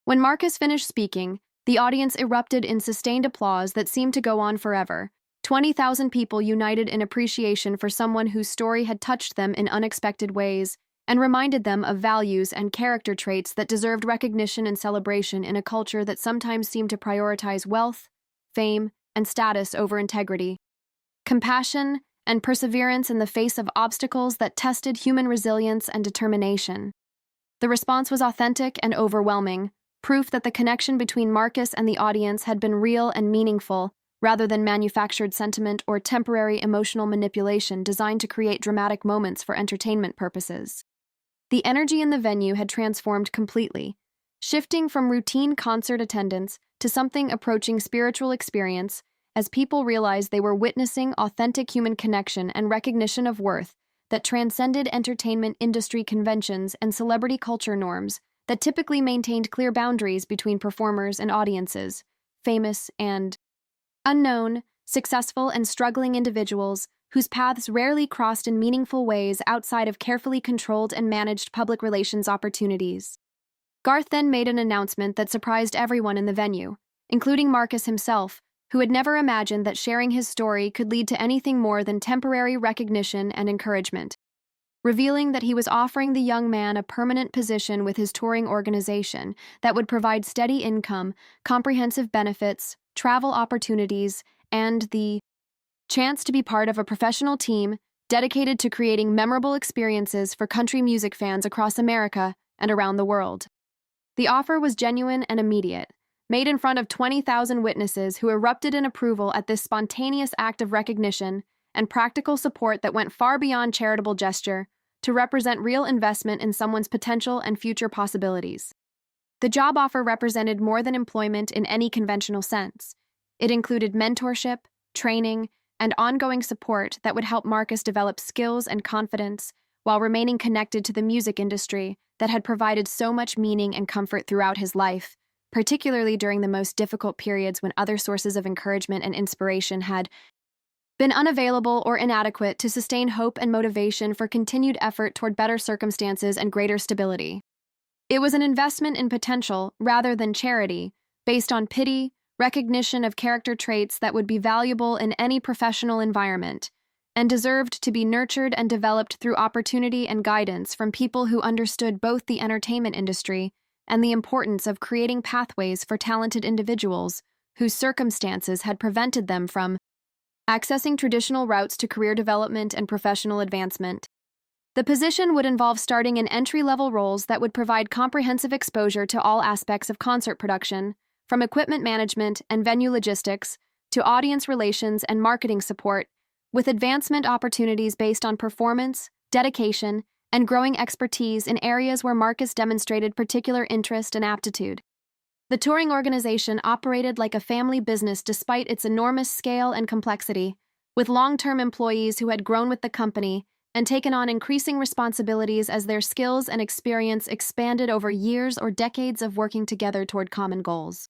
When Marcus finished speaking, the audience erupted in sustained applause that seemed to go on forever. 20,000 people united in appreciation for someone whose story had touched them in unexpected ways and reminded them of values and character traits that deserved recognition and celebration in a culture that sometimes seemed to prioritize wealth, fame, and status over integrity, compassion, and perseverance in the face of obstacles that tested human resilience and determination. The response was authentic and overwhelming, proof that the connection between Marcus and the audience had been real and meaningful, rather than manufactured sentiment or temporary emotional manipulation designed to create dramatic moments for entertainment purposes. The energy in the venue had transformed completely, shifting from routine concert attendance to something approaching spiritual experience as people realized they were witnessing authentic human connection and recognition of worth that transcended entertainment industry conventions and celebrity culture norms that typically maintained clear boundaries between performers and audiences, famous and unknown, successful and struggling individuals whose paths rarely crossed in meaningful ways outside of carefully controlled and managed public relations opportunities. Garth then made an announcement that surprised everyone in the venue, including Marcus himself, who had never imagined that sharing his story could lead to anything more than temporary recognition and encouragement, revealing that he was offering the young man a permanent position with his touring organization that would provide steady income, comprehensive benefits, travel opportunities, and the chance to be part of a professional team dedicated to creating memorable experiences for country music fans across America and around the world. The offer was genuine and immediate, made in front of 20,000 witnesses who erupted in approval at this spontaneous act of recognition and practical support that went far beyond charitable gesture to represent real investment in someone's potential and future possibilities. The job offer represented more than employment in any conventional sense. It included mentorship, training, and ongoing support that would help Marcus develop skills and confidence while remaining connected to the music industry that had provided so much meaning and comfort throughout his life, particularly during the most difficult periods when other sources of encouragement and inspiration had been unavailable or inadequate to sustain hope and motivation for continued effort toward better circumstances and greater stability. It was an investment in potential rather than charity, based on pity, recognition of character traits that would be valuable in any professional environment, and deserved to be nurtured and developed through opportunity and guidance from people who understood both the entertainment industry and the importance of creating pathways for talented individuals whose circumstances had prevented them from accessing traditional routes to career development and professional advancement. The position would involve starting in entry-level roles that would provide comprehensive exposure to all aspects of concert production, from equipment management and venue logistics to audience relations and marketing support, with advancement opportunities based on performance, dedication, and growing expertise in areas where Marcus demonstrated particular interest and aptitude. The touring organization operated like a family business despite its enormous scale and complexity, with long-term employees who had grown with the company and taken on increasing responsibilities as their skills and experience expanded over years or decades of working together toward common goals.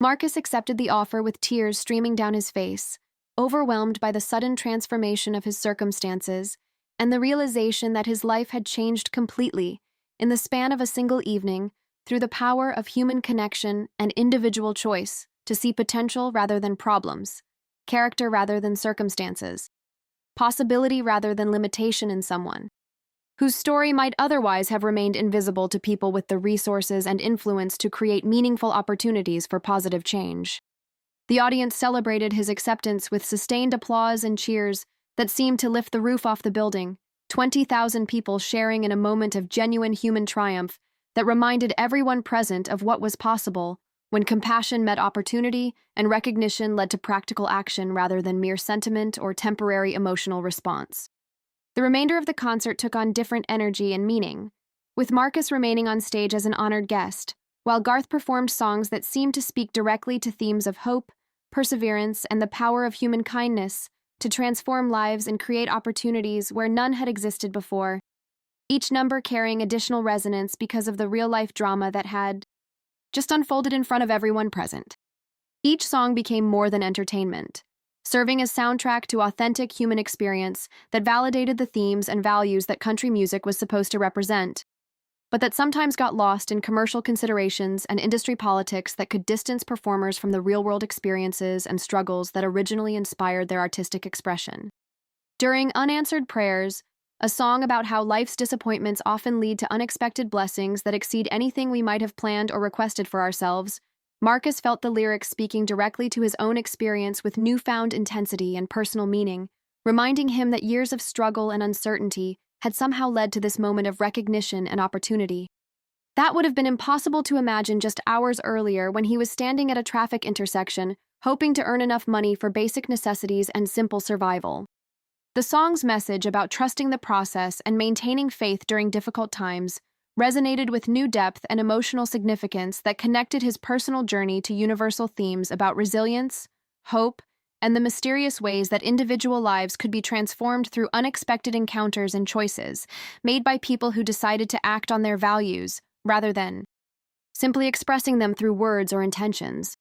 Marcus accepted the offer with tears streaming down his face, overwhelmed by the sudden transformation of his circumstances and the realization that his life had changed completely in the span of a single evening through the power of human connection and individual choice to see potential rather than problems, character rather than circumstances, possibility rather than limitation in someone whose story might otherwise have remained invisible to people with the resources and influence to create meaningful opportunities for positive change. The audience celebrated his acceptance with sustained applause and cheers that seemed to lift the roof off the building, 20,000 people sharing in a moment of genuine human triumph that reminded everyone present of what was possible when compassion met opportunity and recognition led to practical action rather than mere sentiment or temporary emotional response. The remainder of the concert took on different energy and meaning, with Marcus remaining on stage as an honored guest, while Garth performed songs that seemed to speak directly to themes of hope, perseverance, and the power of human kindness to transform lives and create opportunities where none had existed before, each number carrying additional resonance because of the real-life drama that had just unfolded in front of everyone present. Each song became more than entertainment, serving as soundtrack to authentic human experience that validated the themes and values that country music was supposed to represent, but that sometimes got lost in commercial considerations and industry politics that could distance performers from the real-world experiences and struggles that originally inspired their artistic expression. During Unanswered Prayers, a song about how life's disappointments often lead to unexpected blessings that exceed anything we might have planned or requested for ourselves, Marcus felt the lyrics speaking directly to his own experience with newfound intensity and personal meaning, reminding him that years of struggle and uncertainty had somehow led to this moment of recognition and opportunity. That would have been impossible to imagine just hours earlier when he was standing at a traffic intersection, hoping to earn enough money for basic necessities and simple survival. The song's message about trusting the process and maintaining faith during difficult times resonated with new depth and emotional significance that connected his personal journey to universal themes about resilience, hope, and the mysterious ways that individual lives could be transformed through unexpected encounters and choices made by people who decided to act on their values rather than simply expressing them through words or intentions.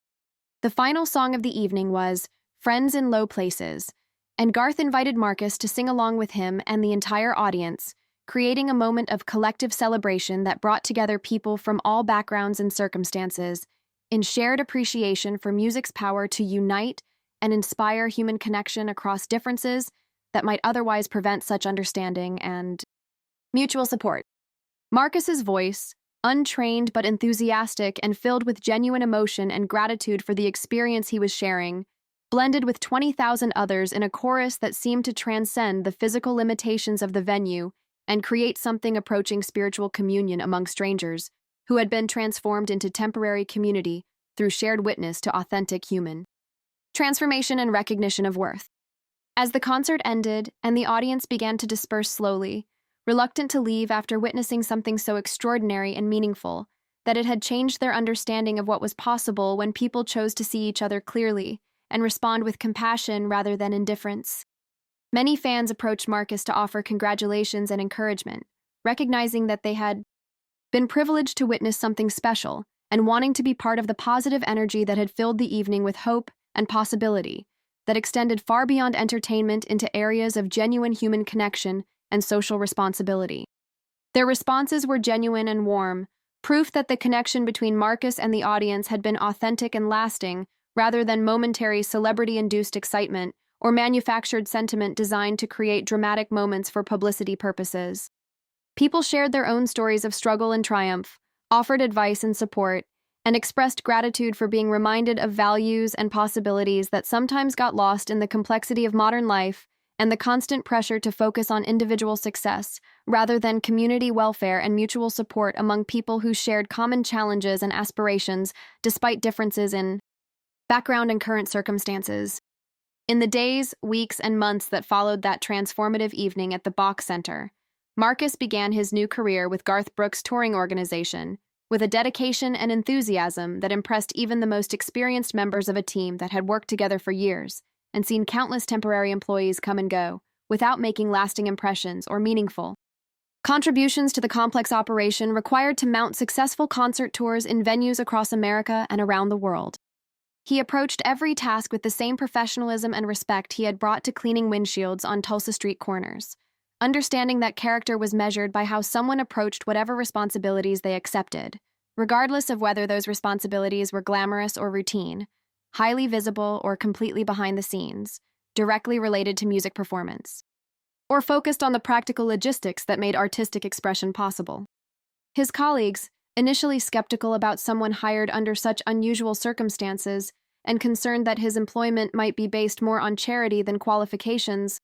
The final song of the evening was Friends in Low Places, and Garth invited Marcus to sing along with him and the entire audience, creating a moment of collective celebration that brought together people from all backgrounds and circumstances in shared appreciation for music's power to unite and inspire human connection across differences that might otherwise prevent such understanding and mutual support. Marcus's voice, untrained but enthusiastic and filled with genuine emotion and gratitude for the experience he was sharing, blended with 20,000 others in a chorus that seemed to transcend the physical limitations of the venue and create something approaching spiritual communion among strangers who had been transformed into temporary community through shared witness to authentic human transformation and recognition of worth. As the concert ended and the audience began to disperse slowly, reluctant to leave after witnessing something so extraordinary and meaningful that it had changed their understanding of what was possible when people chose to see each other clearly and respond with compassion rather than indifference. Many fans approached Marcus to offer congratulations and encouragement, recognizing that they had been privileged to witness something special and wanting to be part of the positive energy that had filled the evening with hope and possibility that extended far beyond entertainment into areas of genuine human connection and social responsibility. Their responses were genuine and warm, proof that the connection between Marcus and the audience had been authentic and lasting, rather than momentary celebrity-induced excitement or manufactured sentiment designed to create dramatic moments for publicity purposes. People shared their own stories of struggle and triumph, offered advice and support, and expressed gratitude for being reminded of values and possibilities that sometimes got lost in the complexity of modern life and the constant pressure to focus on individual success, rather than community welfare and mutual support among people who shared common challenges and aspirations despite differences in background and current circumstances. In the days, weeks, and months that followed that transformative evening at the Bach Center, Marcus began his new career with Garth Brooks' touring organization, with a dedication and enthusiasm that impressed even the most experienced members of a team that had worked together for years and seen countless temporary employees come and go without making lasting impressions or meaningful contributions to the complex operation required to mount successful concert tours in venues across America and around the world. He approached every task with the same professionalism and respect he had brought to cleaning windshields on Tulsa street corners, understanding that character was measured by how someone approached whatever responsibilities they accepted, regardless of whether those responsibilities were glamorous or routine, highly visible or completely behind the scenes, directly related to music performance, or focused on the practical logistics that made artistic expression possible. His colleagues, initially skeptical about someone hired under such unusual circumstances and concerned that his employment might be based more on charity than qualifications,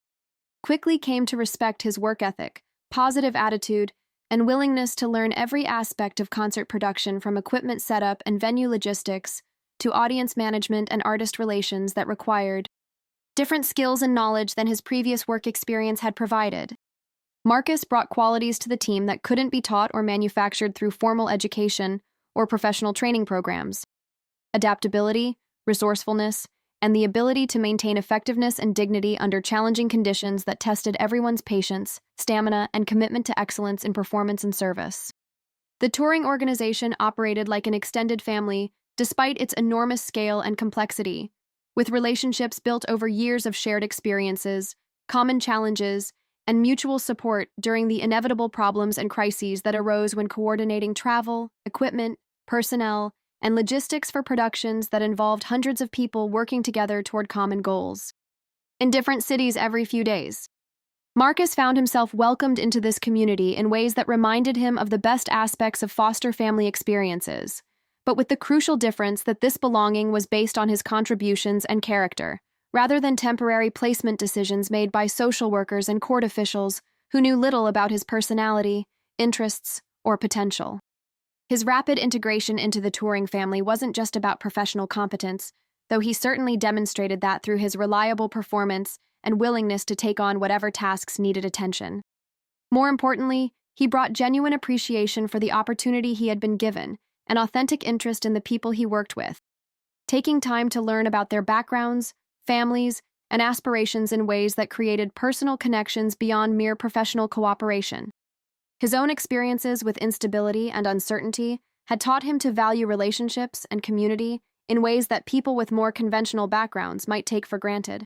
quickly came to respect his work ethic, positive attitude, and willingness to learn every aspect of concert production from equipment setup and venue logistics to audience management and artist relations that required different skills and knowledge than his previous work experience had provided. Marcus brought qualities to the team that couldn't be taught or manufactured through formal education or professional training programs: adaptability, resourcefulness, and the ability to maintain effectiveness and dignity under challenging conditions that tested everyone's patience, stamina, and commitment to excellence in performance and service. The touring organization operated like an extended family despite its enormous scale and complexity, with relationships built over years of shared experiences, common challenges, and mutual support during the inevitable problems and crises that arose when coordinating travel, equipment, personnel, and logistics for productions that involved hundreds of people working together toward common goals. In different cities every few days, Marcus found himself welcomed into this community in ways that reminded him of the best aspects of foster family experiences, but with the crucial difference that this belonging was based on his contributions and character, rather than temporary placement decisions made by social workers and court officials who knew little about his personality, interests, or potential. His rapid integration into the touring family wasn't just about professional competence, though he certainly demonstrated that through his reliable performance and willingness to take on whatever tasks needed attention. More importantly, he brought genuine appreciation for the opportunity he had been given, and authentic interest in the people he worked with, taking time to learn about their backgrounds, families, and aspirations in ways that created personal connections beyond mere professional cooperation. His own experiences with instability and uncertainty had taught him to value relationships and community in ways that people with more conventional backgrounds might take for granted.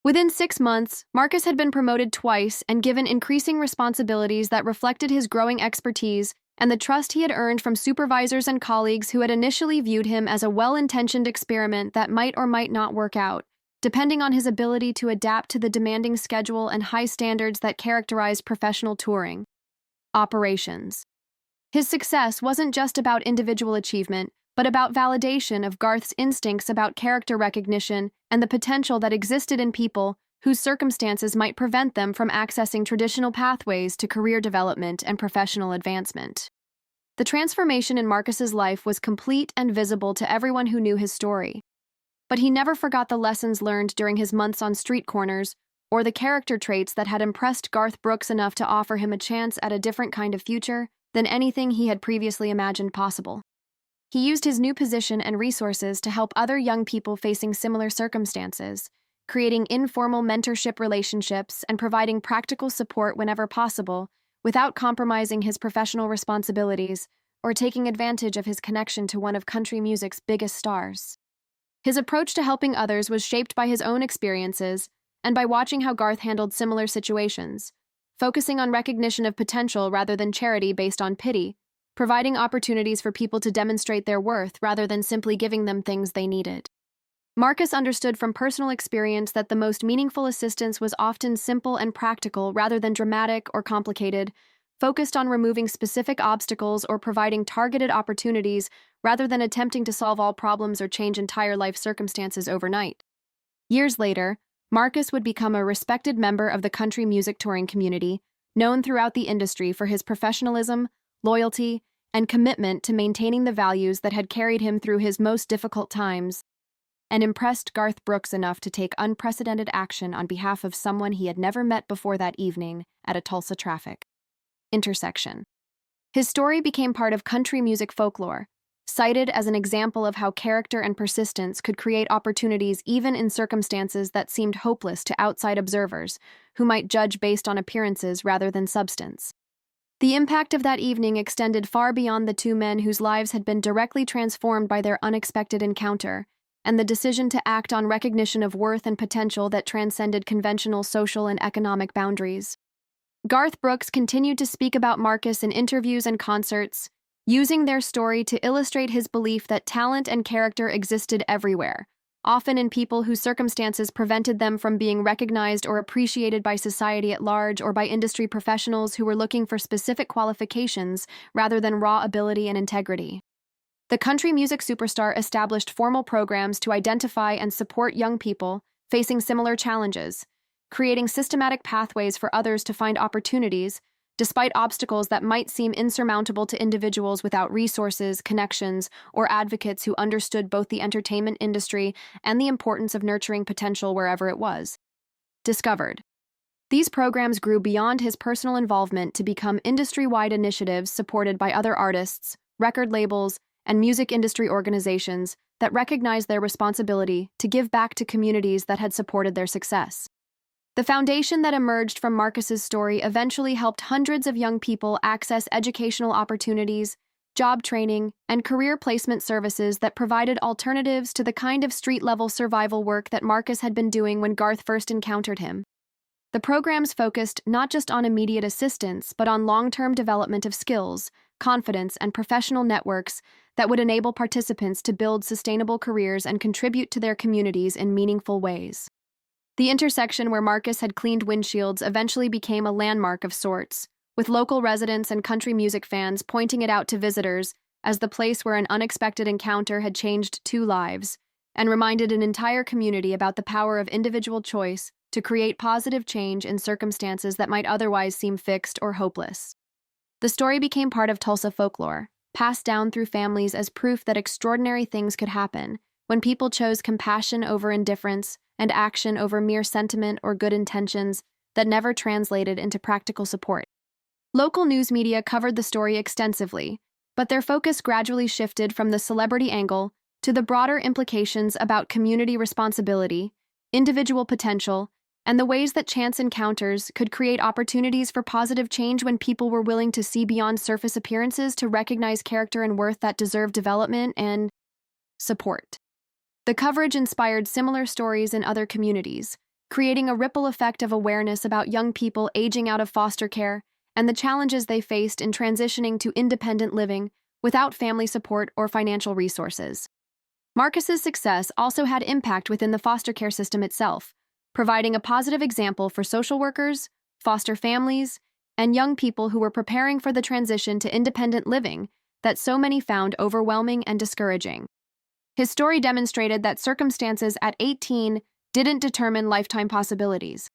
Within 6 months, Marcus had been promoted twice and given increasing responsibilities that reflected his growing expertise and the trust he had earned from supervisors and colleagues who had initially viewed him as a well-intentioned experiment that might or might not work out, depending on his ability to adapt to the demanding schedule and high standards that characterized professional touring. Operations. His success wasn't just about individual achievement, but about validation of Garth's instincts about character recognition and the potential that existed in people whose circumstances might prevent them from accessing traditional pathways to career development and professional advancement. The transformation in Marcus's life was complete and visible to everyone who knew his story. But he never forgot the lessons learned during his months on street corners or the character traits that had impressed Garth Brooks enough to offer him a chance at a different kind of future than anything he had previously imagined possible. He used his new position and resources to help other young people facing similar circumstances, creating informal mentorship relationships and providing practical support whenever possible, without compromising his professional responsibilities or taking advantage of his connection to one of country music's biggest stars. His approach to helping others was shaped by his own experiences and by watching how Garth handled similar situations, focusing on recognition of potential rather than charity based on pity, providing opportunities for people to demonstrate their worth rather than simply giving them things they needed. Marcus understood from personal experience that the most meaningful assistance was often simple and practical rather than dramatic or complicated, focused on removing specific obstacles or providing targeted opportunities rather than attempting to solve all problems or change entire life circumstances overnight. Years later, Marcus would become a respected member of the country music touring community, known throughout the industry for his professionalism, loyalty, and commitment to maintaining the values that had carried him through his most difficult times, and impressed Garth Brooks enough to take unprecedented action on behalf of someone he had never met before that evening at a Tulsa traffic intersection. His story became part of country music folklore, cited as an example of how character and persistence could create opportunities even in circumstances that seemed hopeless to outside observers, who might judge based on appearances rather than substance. The impact of that evening extended far beyond the two men whose lives had been directly transformed by their unexpected encounter, and the decision to act on recognition of worth and potential that transcended conventional social and economic boundaries. Garth Brooks continued to speak about Marcus in interviews and concerts, using their story to illustrate his belief that talent and character existed everywhere, often in people whose circumstances prevented them from being recognized or appreciated by society at large or by industry professionals who were looking for specific qualifications rather than raw ability and integrity. The country music superstar established formal programs to identify and support young people facing similar challenges, creating systematic pathways for others to find opportunities, despite obstacles that might seem insurmountable to individuals without resources, connections, or advocates who understood both the entertainment industry and the importance of nurturing potential wherever it was discovered. These programs grew beyond his personal involvement to become industry-wide initiatives supported by other artists, record labels, and music industry organizations that recognized their responsibility to give back to communities that had supported their success. The foundation that emerged from Marcus's story eventually helped hundreds of young people access educational opportunities, job training, and career placement services that provided alternatives to the kind of street-level survival work that Marcus had been doing when Garth first encountered him. The programs focused not just on immediate assistance, but on long-term development of skills, confidence, and professional networks that would enable participants to build sustainable careers and contribute to their communities in meaningful ways. The intersection where Marcus had cleaned windshields eventually became a landmark of sorts, with local residents and country music fans pointing it out to visitors as the place where an unexpected encounter had changed two lives and reminded an entire community about the power of individual choice to create positive change in circumstances that might otherwise seem fixed or hopeless. The story became part of Tulsa folklore, passed down through families as proof that extraordinary things could happen when people chose compassion over indifference and action over mere sentiment or good intentions that never translated into practical support. Local news media covered the story extensively, but their focus gradually shifted from the celebrity angle to the broader implications about community responsibility, individual potential, and the ways that chance encounters could create opportunities for positive change when people were willing to see beyond surface appearances to recognize character and worth that deserve development and support. The coverage inspired similar stories in other communities, creating a ripple effect of awareness about young people aging out of foster care and the challenges they faced in transitioning to independent living without family support or financial resources. Marcus's success also had impact within the foster care system itself, providing a positive example for social workers, foster families, and young people who were preparing for the transition to independent living that so many found overwhelming and discouraging. His story demonstrated that circumstances at 18 didn't determine lifetime possibilities,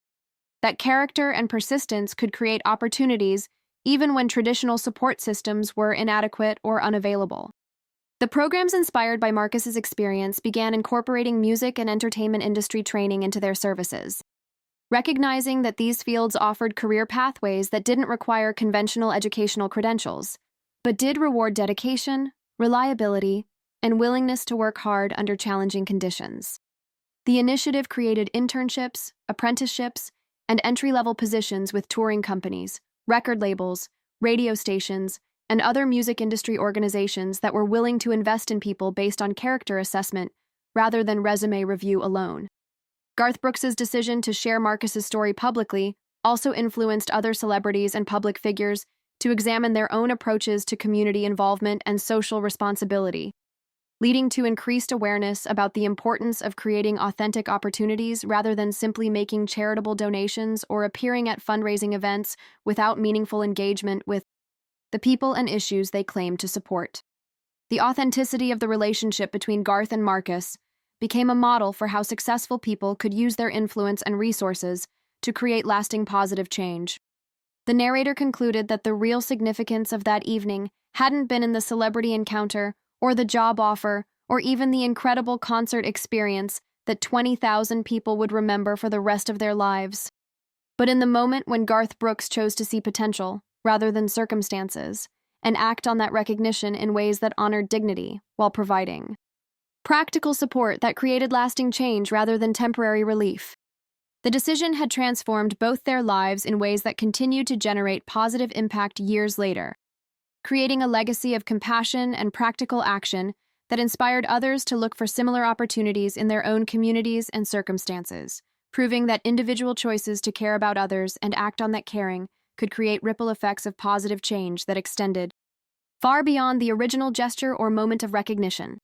that character and persistence could create opportunities even when traditional support systems were inadequate or unavailable. The programs inspired by Marcus's experience began incorporating music and entertainment industry training into their services. Recognizing that these fields offered career pathways that didn't require conventional educational credentials, but did reward dedication, reliability, and willingness to work hard under challenging conditions. The initiative created internships, apprenticeships, and entry-level positions with touring companies, record labels, radio stations, and other music industry organizations that were willing to invest in people based on character assessment rather than resume review alone. Garth Brooks' decision to share Marcus's story publicly also influenced other celebrities and public figures to examine their own approaches to community involvement and social responsibility, leading to increased awareness about the importance of creating authentic opportunities rather than simply making charitable donations or appearing at fundraising events without meaningful engagement with the people and issues they claim to support. The authenticity of the relationship between Garth and Marcus became a model for how successful people could use their influence and resources to create lasting positive change. The narrator concluded that the real significance of that evening hadn't been in the celebrity encounter or the job offer, or even the incredible concert experience that 20,000 people would remember for the rest of their lives, but in the moment when Garth Brooks chose to see potential, rather than circumstances, and act on that recognition in ways that honored dignity while providing practical support that created lasting change rather than temporary relief. The decision had transformed both their lives in ways that continued to generate positive impact years later, creating a legacy of compassion and practical action that inspired others to look for similar opportunities in their own communities and circumstances, proving that individual choices to care about others and act on that caring could create ripple effects of positive change that extended far beyond the original gesture or moment of recognition.